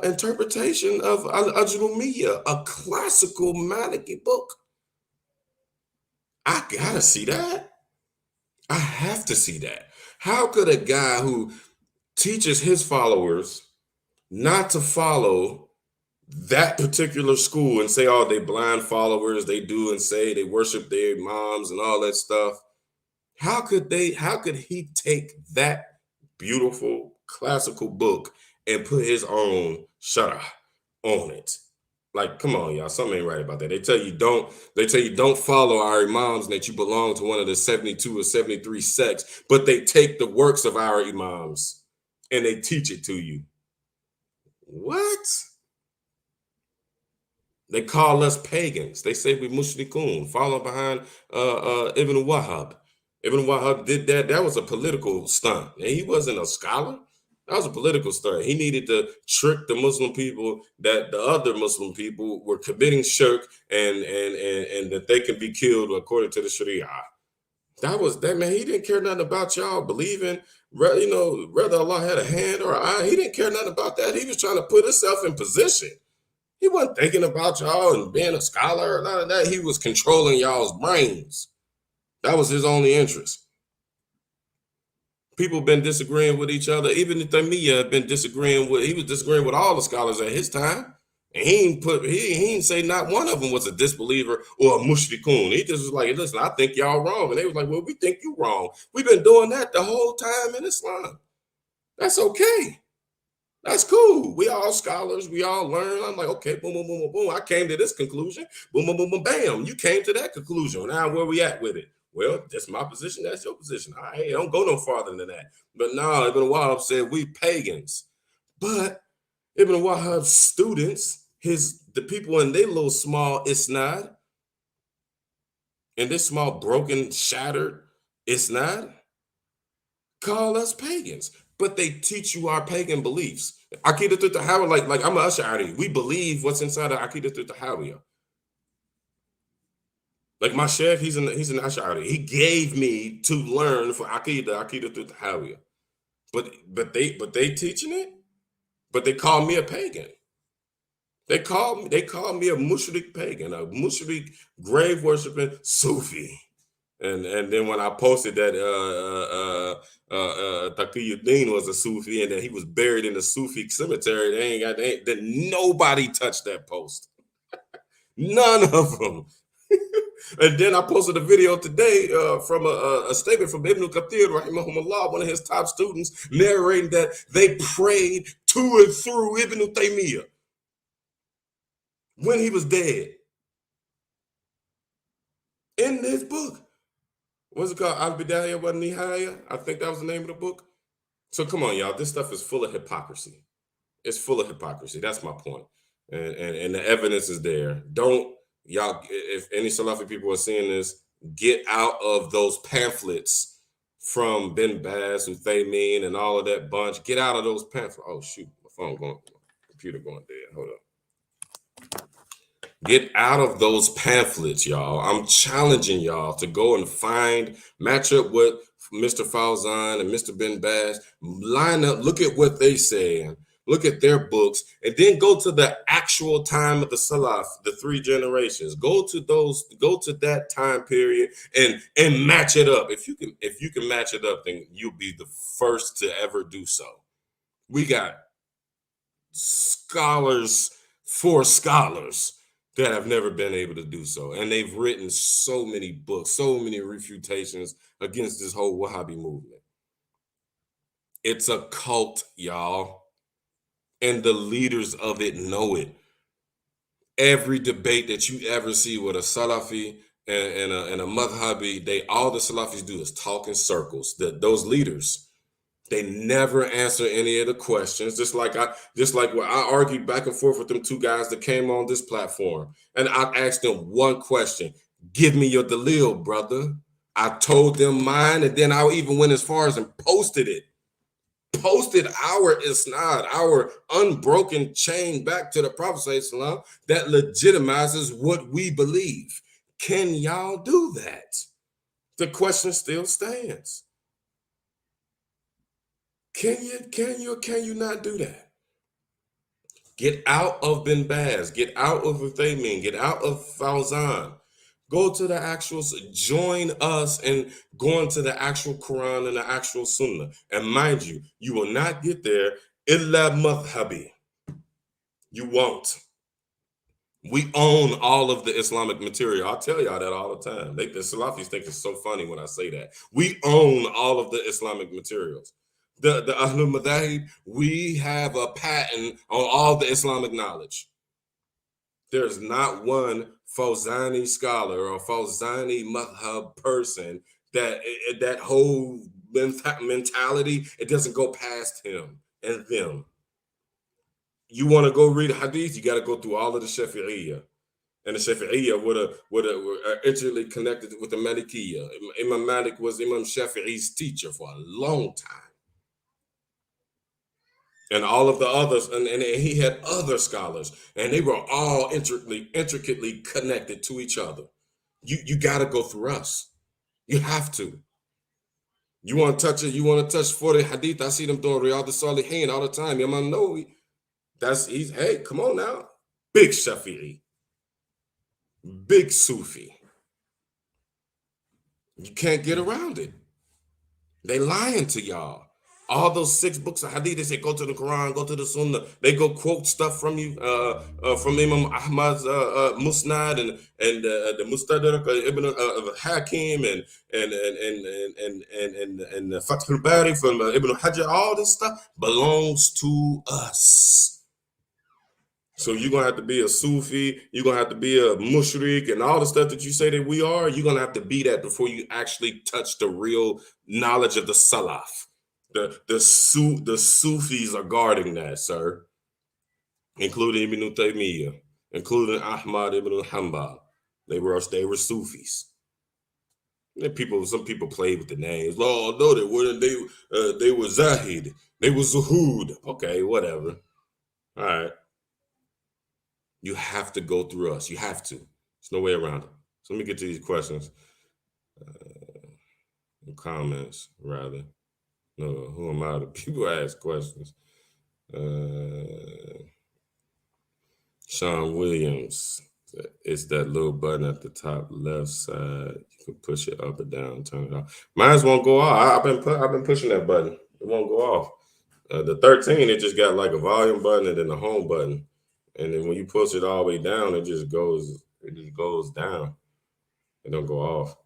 interpretation of Al-Ajrumiyyah, a classical Maliki book. I gotta see that. I have to see that. How could a guy who teaches his followers not to follow that particular school and say, oh, they blind followers, they do and say they worship their moms and all that stuff? How could he take that beautiful classical book and put his own sharah on it? Like, come on, y'all, something ain't right about that. They tell you don't follow our imams and that you belong to one of the 72 or 73 sects, but they take the works of our imams and they teach it to you. What? They call us pagans. They say we mushrikun, following behind Ibn Wahhab. Ibn Wahhab did that. That was a political stunt. And he wasn't a scholar. That was a political stunt. He needed to trick the Muslim people that the other Muslim people were committing shirk and that they can be killed according to the Sharia. That was that, man. He didn't care nothing about y'all believing, whether Allah had a hand or an eye. He didn't care nothing about that. He was trying to put himself in position. He wasn't thinking about y'all and being a scholar or none of that. He was controlling y'all's brains. That was his only interest. People been disagreeing with each other. Even the Taymiyyah had been disagreeing with all the scholars at his time. And he ain't say not one of them was a disbeliever or a mushrikun. He just was like, listen, I think y'all wrong. And they was like, well, we think you wrong. We've been doing that the whole time in Islam. That's okay. That's cool. we all scholars, we all learn. I'm like, okay, boom, boom, boom, boom, boom. I came to this conclusion. Boom, boom, boom, boom, bam. You came to that conclusion. Now where we at with it? Well, that's my position. That's your position. All right, don't go no farther than that. But no, Ibn Wahab said we pagans. But Ibn Wahab's students, the people in their little small isnad, in this small broken, shattered isnad, call us pagans. But they teach you our pagan beliefs. Aqidah Tahawiyah, like I'm an Ash'ari. We believe what's inside of Aqidah Tahawiyah. Like my chef, he's an Ash'ari. He gave me to learn for Aqidah Tahawiyah. But they teaching it, but they call me a pagan. They call me a mushrik pagan, a mushrik grave worshiping Sufi. And then when I posted that Taqiyuddin was a Sufi and that he was buried in the Sufi cemetery, then nobody touched that post. None of them. And then I posted a video today from a statement from Ibn Kathir, rahimahumullah, one of his top students, narrating that they prayed to and through Ibn Taymiyyah when he was dead. In this book. What's it called? Al-Bidayah wa Nihaya? I think that was the name of the book. So come on, y'all. This stuff is full of hypocrisy. It's full of hypocrisy. That's my point. And the evidence is there. Don't, y'all, if any Salafi people are seeing this, get out of those pamphlets from Bin Baz, Uthaymin, and all of that bunch. Get out of those pamphlets. Oh, shoot. My computer going dead. Hold up. Get out of those pamphlets, y'all. I'm challenging y'all to go and match up with Mr. Fawzan and Mr. Bin Baz, line up, look at what they say, look at their books, and then go to the actual time of the Salaf, the 3 generations. Go to that time period and match it up. If you can match it up, then you'll be the first to ever do so. We got scholars for scholars that have never been able to do so. And they've written so many books, so many refutations against this whole Wahhabi movement. It's a cult, y'all. And the leaders of it know it. Every debate that you ever see with a Salafi and a Madhabi, all the Salafis do is talk in circles. Those leaders, they never answer any of the questions. Just like when I argued back and forth with them 2 guys that came on this platform, and I asked them one question: "Give me your dalil, brother." I told them mine, and then I even went as far as and posted our isnad, our unbroken chain back to the Prophet ﷺ that legitimizes what we believe. Can y'all do that? The question still stands. Can you not do that? Get out of Bin Baz, get out of Uthaymin, get out of Fawzan. Go to the actual, join us and go into the actual Quran and the actual Sunnah. And mind you, you will not get there illa madhhabi. You won't. We own all of the Islamic material. I tell y'all that all the time. The Salafis think it's so funny when I say that. We own all of the Islamic materials. The Ahlul Madahib, we have a patent on all the Islamic knowledge. There's not one Fawzani scholar or Fawzani madhab person that whole mentality, it doesn't go past him and them. You want to go read hadith, you got to go through all of the Shafi'iyya. And the Shafi'iyya were intimately connected with the Malikiyya. Imam Malik was Imam Shafi'i's teacher for a long time. And all of the others, and he had other scholars, and they were all intricately connected to each other. You got to go through us. You have to. You want to touch it? You want to touch 40 hadith? I see them doing Riyadh al-Salihin all the time. Imam Nawawi, hey, come on now. Big Shafi'i. Big Sufi. You can't get around it. They lying to y'all. All those 6 books of hadith, they say go to the Quran, go to the Sunnah. They go quote stuff from you, from Imam Ahmad's Musnad and the Mustadrak Ibn Hakim and Fath al-Bari from Ibn Hajar. All this stuff belongs to us. So you're gonna have to be a Sufi, you're gonna have to be a mushrik, and all the stuff that you say that we are, you're gonna have to be that before you actually touch the real knowledge of the Salaf. The Sufis are guarding that, sir, including Ibn Taymiyyah, including Ahmad ibn Hanbal. They were Sufis. And some people play with the names. Oh no, they weren't. They were Zahid. They were Zuhud. Okay, whatever. All right. You have to go through us. You have to. There's no way around it. So let me get to these questions, comments rather. No, who am I? The people ask questions. Sean Williams. It's that little button at the top left side. You can push it up or down, turn it off. Mine won't go off. I've been pushing that button. It won't go off. The 13, it just got like a volume button and then the home button. And then when you push it all the way down, it just goes down. It don't go off.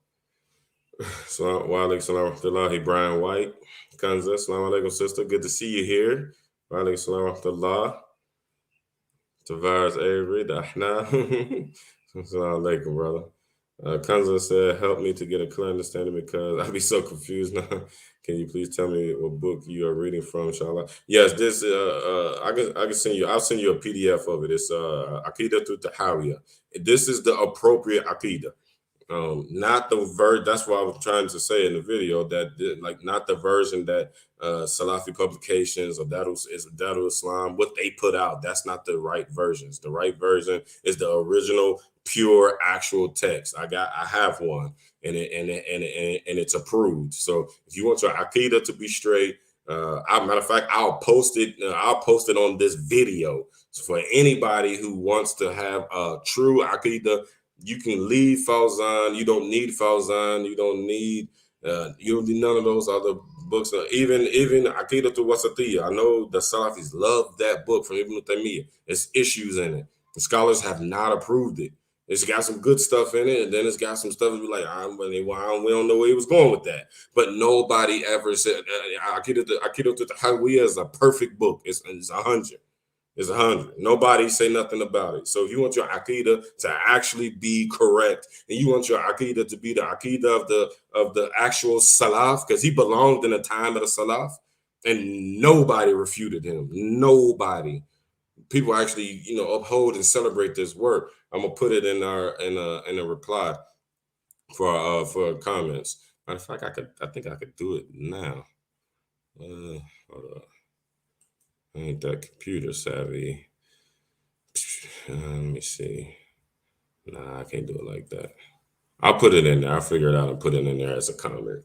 So wa alaikum salam wa rahmatullahi, Brian White. Kanza, salam alaikum, sister. Good to see you here. Wa alaikum salam wa rahmatullah. Tavares Avery, the Ahna. Salam alaikum, brother. Kanza said, help me to get a clear understanding because I'd be so confused now. Can you please tell me what book you are reading from, inshallah? Yes, this I can send you. I'll send you a PDF of it. It's Aqidah to Tahawiyah. This is the appropriate Aqidah. Not the version. That's what I was trying to say in the video, that like not the version that Salafi publications or Darul Islam, what they put out. That's not the right versions. The right version is the original, pure, actual text. I have one, and it's approved. So if you want your Aqidah to be straight, matter of fact, I'll post it. I'll post it on this video. So for anybody who wants to have a true Aqidah, you can leave Fawzan. You don't need Fawzan. You don't need none of those other books. Even Aqidah to Wasatiyah. I know the Salafis love that book from Ibn Taymiyyah. There's issues in it. The scholars have not approved it. It's got some good stuff in it, and then it's got some stuff that be like, we don't know where he was going with that. But nobody ever said Aqidah to Tahawiyah is a perfect book. It's 100. It's 100. Nobody say nothing about it. So if you want your Aqidah to actually be correct, and you want your Aqidah to be the Aqidah of the actual Salaf, because he belonged in the time of the Salaf, and nobody refuted him. Nobody. People actually, uphold and celebrate this work. I'm gonna put it in a reply for comments. Matter of fact, I think I could do it now. Hold on. I ain't that computer savvy. Let me see. Nah, I can't do it like that. I'll put it in there. I'll figure it out and put it in there as a comment.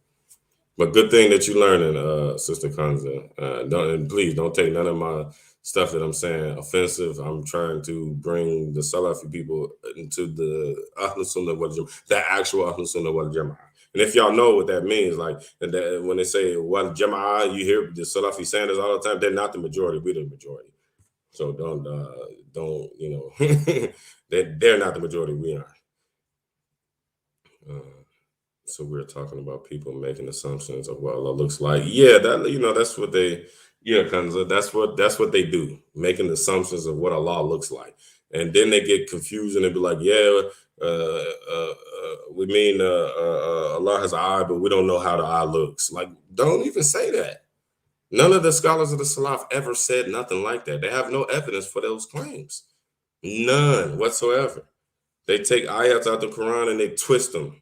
But good thing that you're learning, Sister Kanza. Please don't take none of my stuff that I'm saying offensive. I'm trying to bring the Salafi people into the Ahlul Sunnah wal Jama'ah, the actual Ahlul Sunnah wal Jama'ah. And if y'all know what that means, like that when they say wal Jama'ah, you hear the Salafi saying this all the time. They're not the majority. We're the majority. So don't they're not the majority. We are. So we're talking about people making assumptions of what Allah looks like. Yeah, that's what they. Yeah, Kanza, that's what they do, making assumptions of what Allah looks like, and then they get confused and they be like, yeah, we mean Allah has an eye, but we don't know how the eye looks. Like, don't even say that. None of the scholars of the Salaf ever said nothing like that. They have no evidence for those claims, none whatsoever. They take ayats out the Quran and they twist them.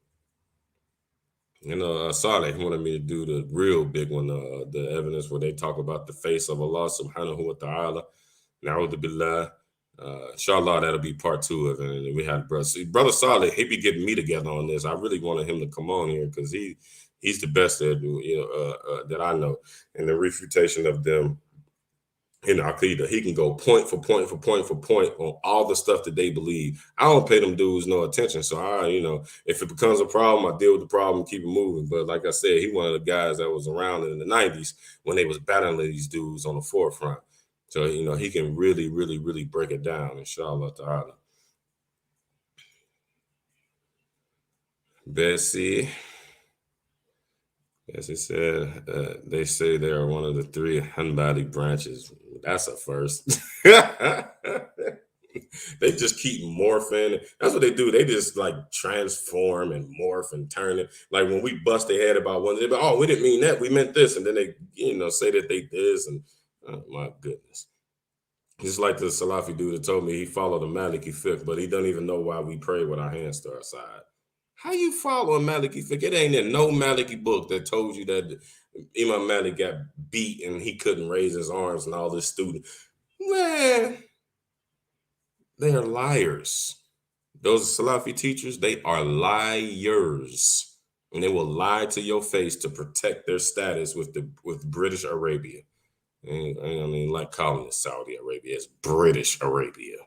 Saleh wanted me to do the real big one, the evidence where they talk about the face of Allah subhanahu wa ta'ala. Na'udhu billah. Inshallah, that'll be part 2 of it. And we had Brother Saleh, he be getting me together on this. I really wanted him to come on here because he's the best that I know in the refutation of them in Aqidah. He can go point for point on all the stuff that they believe. I don't pay them dudes no attention. So if it becomes a problem, I deal with the problem and keep it moving. But like I said, he one of the guys that was around in the 90s when they was battling these dudes on the forefront. So, he can really, really, really break it down, inshallah ta'ala. Bessie. As he said, they say they are one of the 3 Hanbali branches. That's a first. They just keep morphing. That's what they do. They just like transform and morph and turn it. Like when we bust their head about one, they be, oh, we didn't mean that. We meant this. And then they, say that they this. And oh, my goodness. Just like the Salafi dude that told me he followed the Maliki fiqh, but he don't even know why we pray with our hands to our side. How you follow a Maliki fiqh? It ain't in no Maliki book that told you that Imam Malik got beat and he couldn't raise his arms and all this student. Man, they are liars. Those Salafi teachers, they are liars. And they will lie to your face to protect their status with British Arabia. And I mean, like calling it Saudi Arabia, it's British Arabia.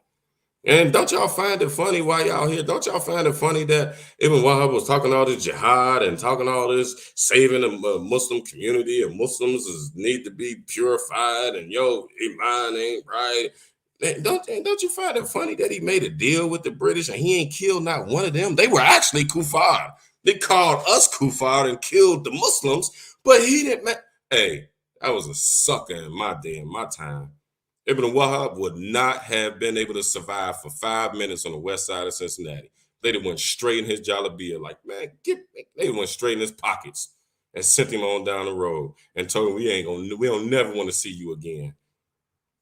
And don't y'all find it funny while y'all here? Don't y'all find it funny that Ibn Wahab was talking all this jihad and talking all this saving the Muslim community and Muslims need to be purified and Iman ain't right. Don't you find it funny that he made a deal with the British and he ain't killed not one of them? They were actually kuffar. They called us kuffar and killed the Muslims, but he didn't. Hey, I was a sucker in my day, in my time. Ibn Wahab would not have been able to survive for 5 minutes on the west side of Cincinnati. They'd have went straight in his jalabia, like, man, they went straight in his pockets and sent him on down the road and told him we don't never want to see you again.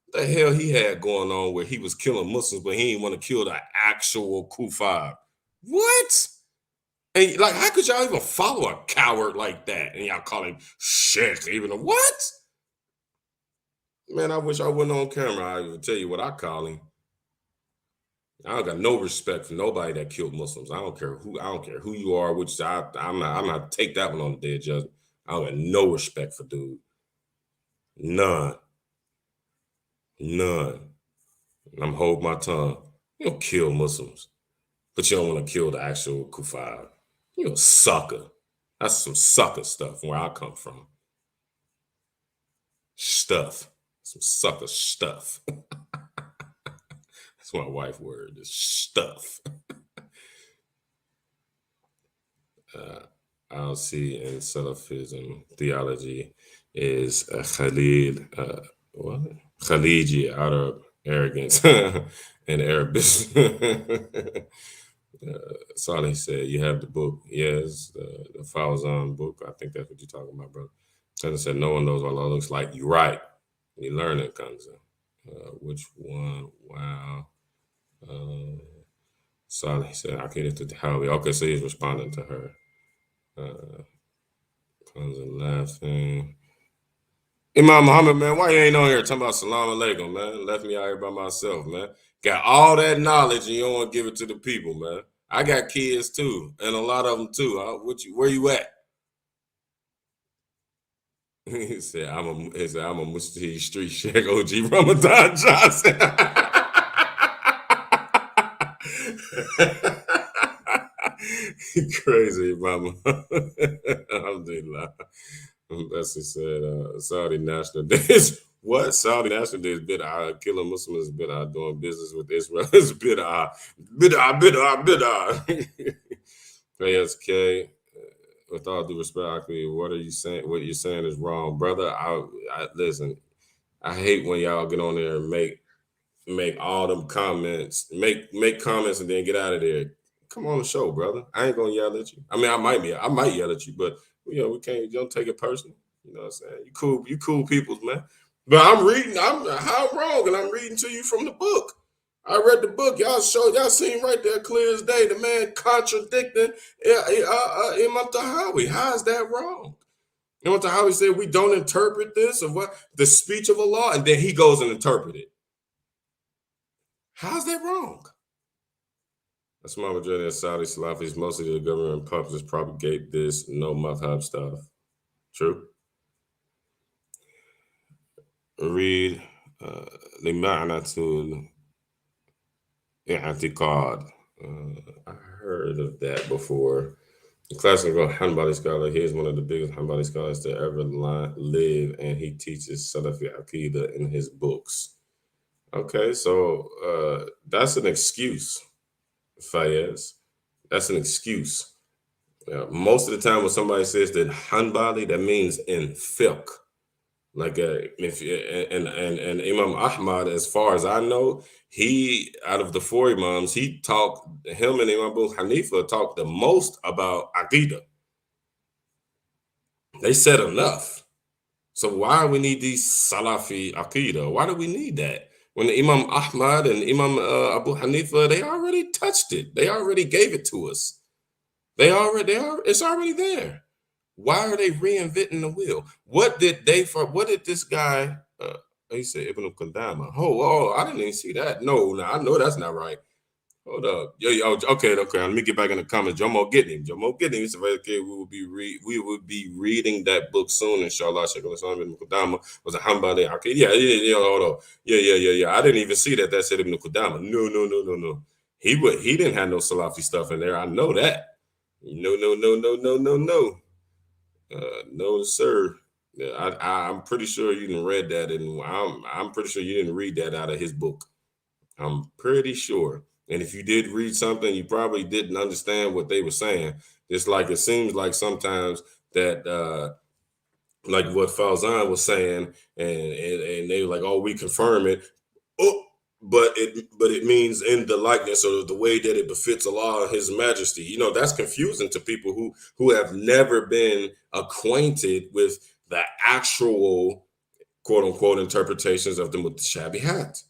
What the hell he had going on where he was killing Muslims, but he didn't want to kill the actual kuffar? What? And like, how could y'all even follow a coward like that? And y'all call him Sheikh, even what? Man, I wish I wasn't on camera. I would tell you what I call him. I don't got no respect for nobody that killed Muslims. I don't care who you are, which side. I'm not take that one on the day of judgment. I don't got no respect for dude. None. I'm holding my tongue. You don't kill Muslims, but you don't want to kill the actual kuffar. You're a sucker. That's some sucker stuff where I come from. Stuff. Some sucker stuff. That's my wife word, is stuff. I'll see in Salafism theology is Khalid, what? Khaliji out of arrogance and Arabism. Salih said, you have the book. Yes, the Fawzan book. I think that's what you're talking about, brother. Cousin said, no one knows what Allah looks like. You're right. You learn it, Cousin. Which one? Wow. Salih said, I can't get to Howie. Okay, so he's responding to her. Cousin laughing. Imam Muhammad, man, why you ain't on here talking about salam alaikum, man? Left me out here by myself, man. Got all that knowledge and you don't want to give it to the people, man. I got kids too, and a lot of them too. Where you at? He said, I'm a Musti Street Sheikh OG Ramadan Johnson. Crazy, mama. Alhamdulillah. Bessie said, Saudi National Day is what? Saudi National Day is bid'ah. Killing Muslims is bid'ah. Doing business with Israel is bid'ah. Bid'ah. ASK, with all due respect, what are you saying? What you're saying is wrong, brother. I listen. I hate when y'all get on there and make all them comments, make comments and then get out of there. Come on the show, brother. I ain't gonna yell at you. I mean, I might yell at you, but we can't. You don't take it personal. You know what I'm saying? You cool peoples, man. But I'm reading. How wrong, and I'm reading to you from the book. I read the book. Y'all seen right there, clear as day. The man contradicting Imam Tahawi. How is that wrong? Imam Tahawi said we don't interpret this or what the speech of Allah, and then he goes and interpret it. How's that wrong? A small majority of Saudi Salafis, mostly the government puppets, propagate this no madhab stuff. True. Read Lima'natul I'tiqad. I heard of that before. The classical Hanbali scholar, he is one of the biggest Hanbali scholars to ever live, and he teaches Salafi Aqidah in his books. Okay, so that's an excuse, Fayez. That's an excuse. Most of the time when somebody says that Hanbali, that means in fiqh. Like if and Imam Ahmad, as far as I know, he out of the four imams, him and Imam Abu Hanifa talked the most about Aqidah. They said enough. So why we need these Salafi Aqidah? Why do we need that? When Imam Ahmad and Imam Abu Hanifa, they already touched it. They already gave it to us. It's already there. Why are they reinventing the wheel? What did this guy, he said Ibn Qudama. Oh, I didn't even see that. No, I know that's not right. Hold up. Okay. Let me get back in the comments. Jomo Gitney. It's okay. We will be reading that book soon, inshallah. Sheikh al-Islam ibn Qudama was a Hanbali. Okay, yeah, hold on. Yeah. I didn't even see that said Ibn Qudama. No. He didn't have no Salafi stuff in there. I know that. No. No, sir. Yeah, I'm pretty sure you didn't read that, and I'm pretty sure you didn't read that out of his book. I'm pretty sure. And if you did read something, you probably didn't understand what they were saying. It's like it seems like sometimes that like what Falzan was saying, and they were like, "Oh, we confirm it." Oh, but it means in the likeness or the way that it befits Allah and His Majesty. That's confusing to people who have never been acquainted with the actual quote unquote interpretations of the mutashabihat.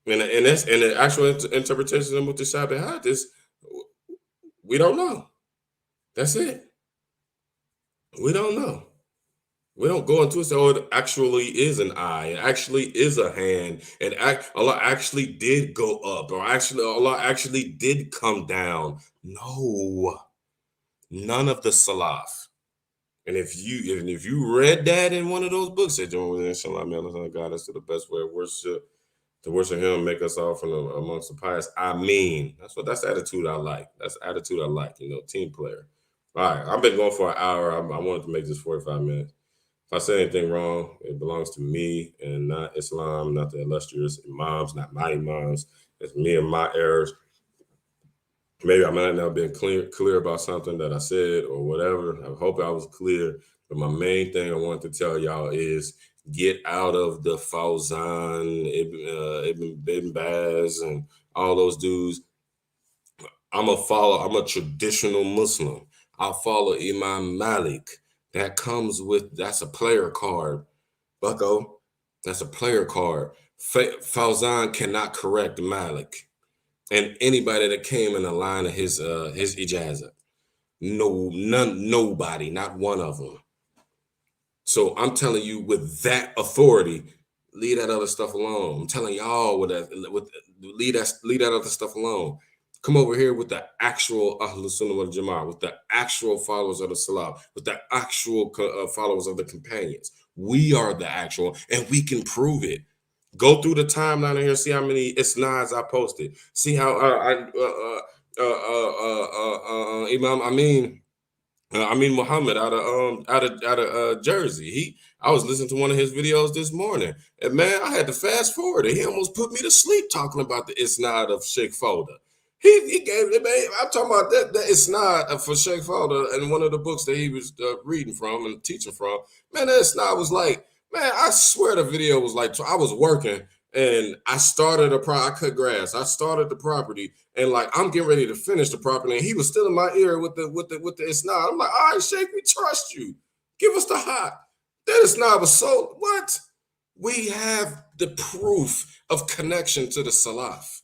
And the actual interpretation of mutashabihat is we don't know. That's it. We don't know. We don't go into it and say, oh, it actually is an eye. It actually is a hand. And Allah actually did go up, or actually Allah actually did come down. No, none of the salaf. And if you read that in one of those books, said, inshallah, may Allah guide us to the best way of worship, to worship Him, make us all from amongst the pious. I mean, that's the attitude I like. That's the attitude I like. Team player. All right, I've been going for an hour. I wanted to make this 45 minutes. If I say anything wrong, it belongs to me and not Islam, not the illustrious imams, not my imams. It's me and my errors. Maybe I might not have been clear about something that I said or whatever. I hope I was clear. But my main thing I want to tell y'all is get out of the Fawzan, Ibn Baz, and all those dudes. I'm a traditional Muslim. I'll follow Imam Malik. That's a player card, bucko. That's a player card. Fawzan cannot correct Malik and anybody that came in the line of his ijazah. Nobody, not one of them. So I'm telling you, with that authority, leave that other stuff alone. I'm telling y'all leave that other stuff alone. Come over here with the actual Ahlus Sunnah wal Jama'ah, with the actual followers of the Salaf, with the actual followers of the companions. We are the actual, and we can prove it. Go through the timeline here, see how many isnads I posted. See how Imam Amin Muhammad out of Jersey. I was listening to one of his videos this morning, and man, I had to fast forward it. He almost put me to sleep talking about the isnad of Sheikh Folder. He gave it, man. I'm talking about that isnad for Sheikh Folder in one of the books that he was reading from and teaching from. Man, that isnad was like, man, I swear the video was like, I was working and I started I cut grass. I started the property and like I'm getting ready to finish the property, and he was still in my ear with the isnad. I'm like, all right, Sheikh, we trust you. Give us the hot. That isnad was so what? We have the proof of connection to the Salaf.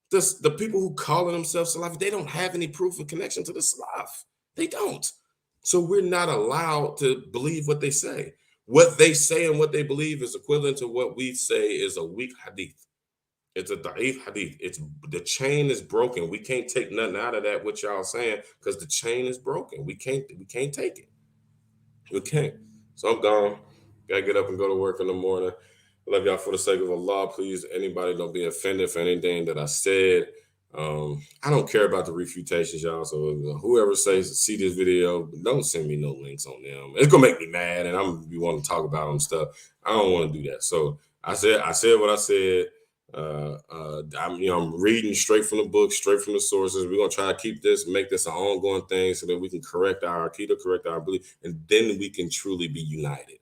The people who call themselves Salafi, they don't have any proof of connection to the Salaf. They don't. So we're not allowed to believe what they say. What they say and what they believe is equivalent to what we say is a weak hadith. It's a da'if hadith. The chain is broken. We can't take nothing out of that, what y'all saying, because the chain is broken. We can't take it. We can't. So I'm gone. Gotta get up and go to work in the morning. I love y'all for the sake of Allah. Please, anybody don't be offended for anything that I said. I don't care about the refutations, y'all. So whoever see this video, don't send me no links on them. It's gonna make me mad, and I'm gonna be wanting to talk about them stuff. I don't want to do that. So I said what I said. I'm reading straight from the book, straight from the sources. We're gonna try to make this an ongoing thing, so that we can correct our akida, correct our belief, and then we can truly be united.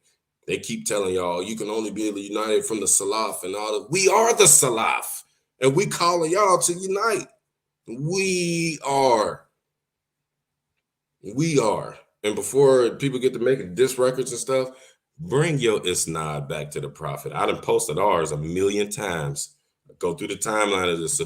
They keep telling y'all you can only be united from the Salaf and all that. We are the Salaf, and we calling y'all to unite. We are. And before people get to making diss records and stuff, bring your isnad back to the Prophet. I done posted ours a million times. Go through the timeline of this. So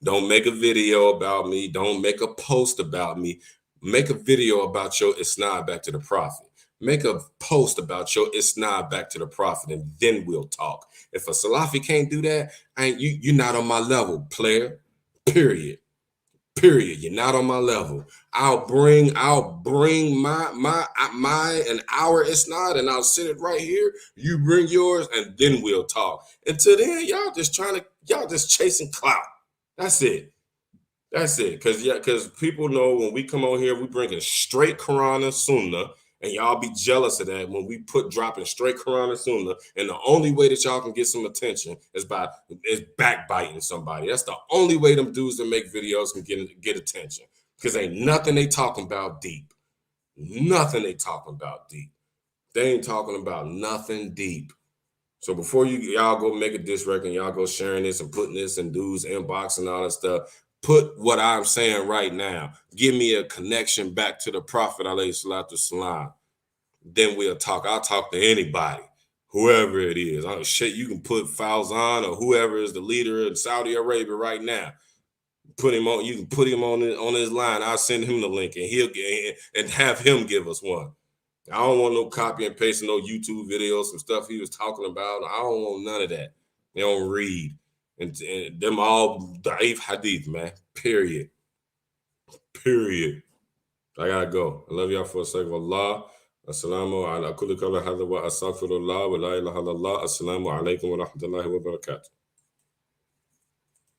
don't make a video about me. Don't make a post about me. Make a video about your isnad back to the Prophet. Make a post about your isnad back to the Prophet, and then we'll talk. If a Salafi can't do that, you're not on my level, player. Period. You're not on my level. I'll bring my and our isnad, and I'll sit it right here. You bring yours, and then we'll talk. Until then, y'all just chasing clout. That's it. Because people know when we come on here, we bringing straight Quran and Sunnah, and y'all be jealous of that when we dropping straight Quran and Sunnah. And the only way that y'all can get some attention is backbiting somebody. That's the only way them dudes that make videos can get attention. Because ain't nothing they talking about deep. Nothing they talking about deep. They ain't talking about nothing deep. So before y'all go make a diss record, y'all go sharing this and putting this in dudes' inbox and all that stuff, put what I'm saying right now. Give me a connection back to the Prophet, alayhi salatu salam. Then we'll talk. I'll talk to anybody, whoever it is. You can put Fauzan or whoever is the leader in Saudi Arabia right now. Put him on. You can put him on his line. I'll send him the link, and he'll have him give us one. I don't want no copy and paste no YouTube videos, some stuff he was talking about. I don't want none of that. They don't read. And them all da'if hadith, man. Period. I gotta go. I love y'all for the sake of Allah. Assalamu ala kulli qawli hadha wa astaghfirullah wa la ilaha illallah. Assalamu alaikum wa rahmatullahi wa barakatuh.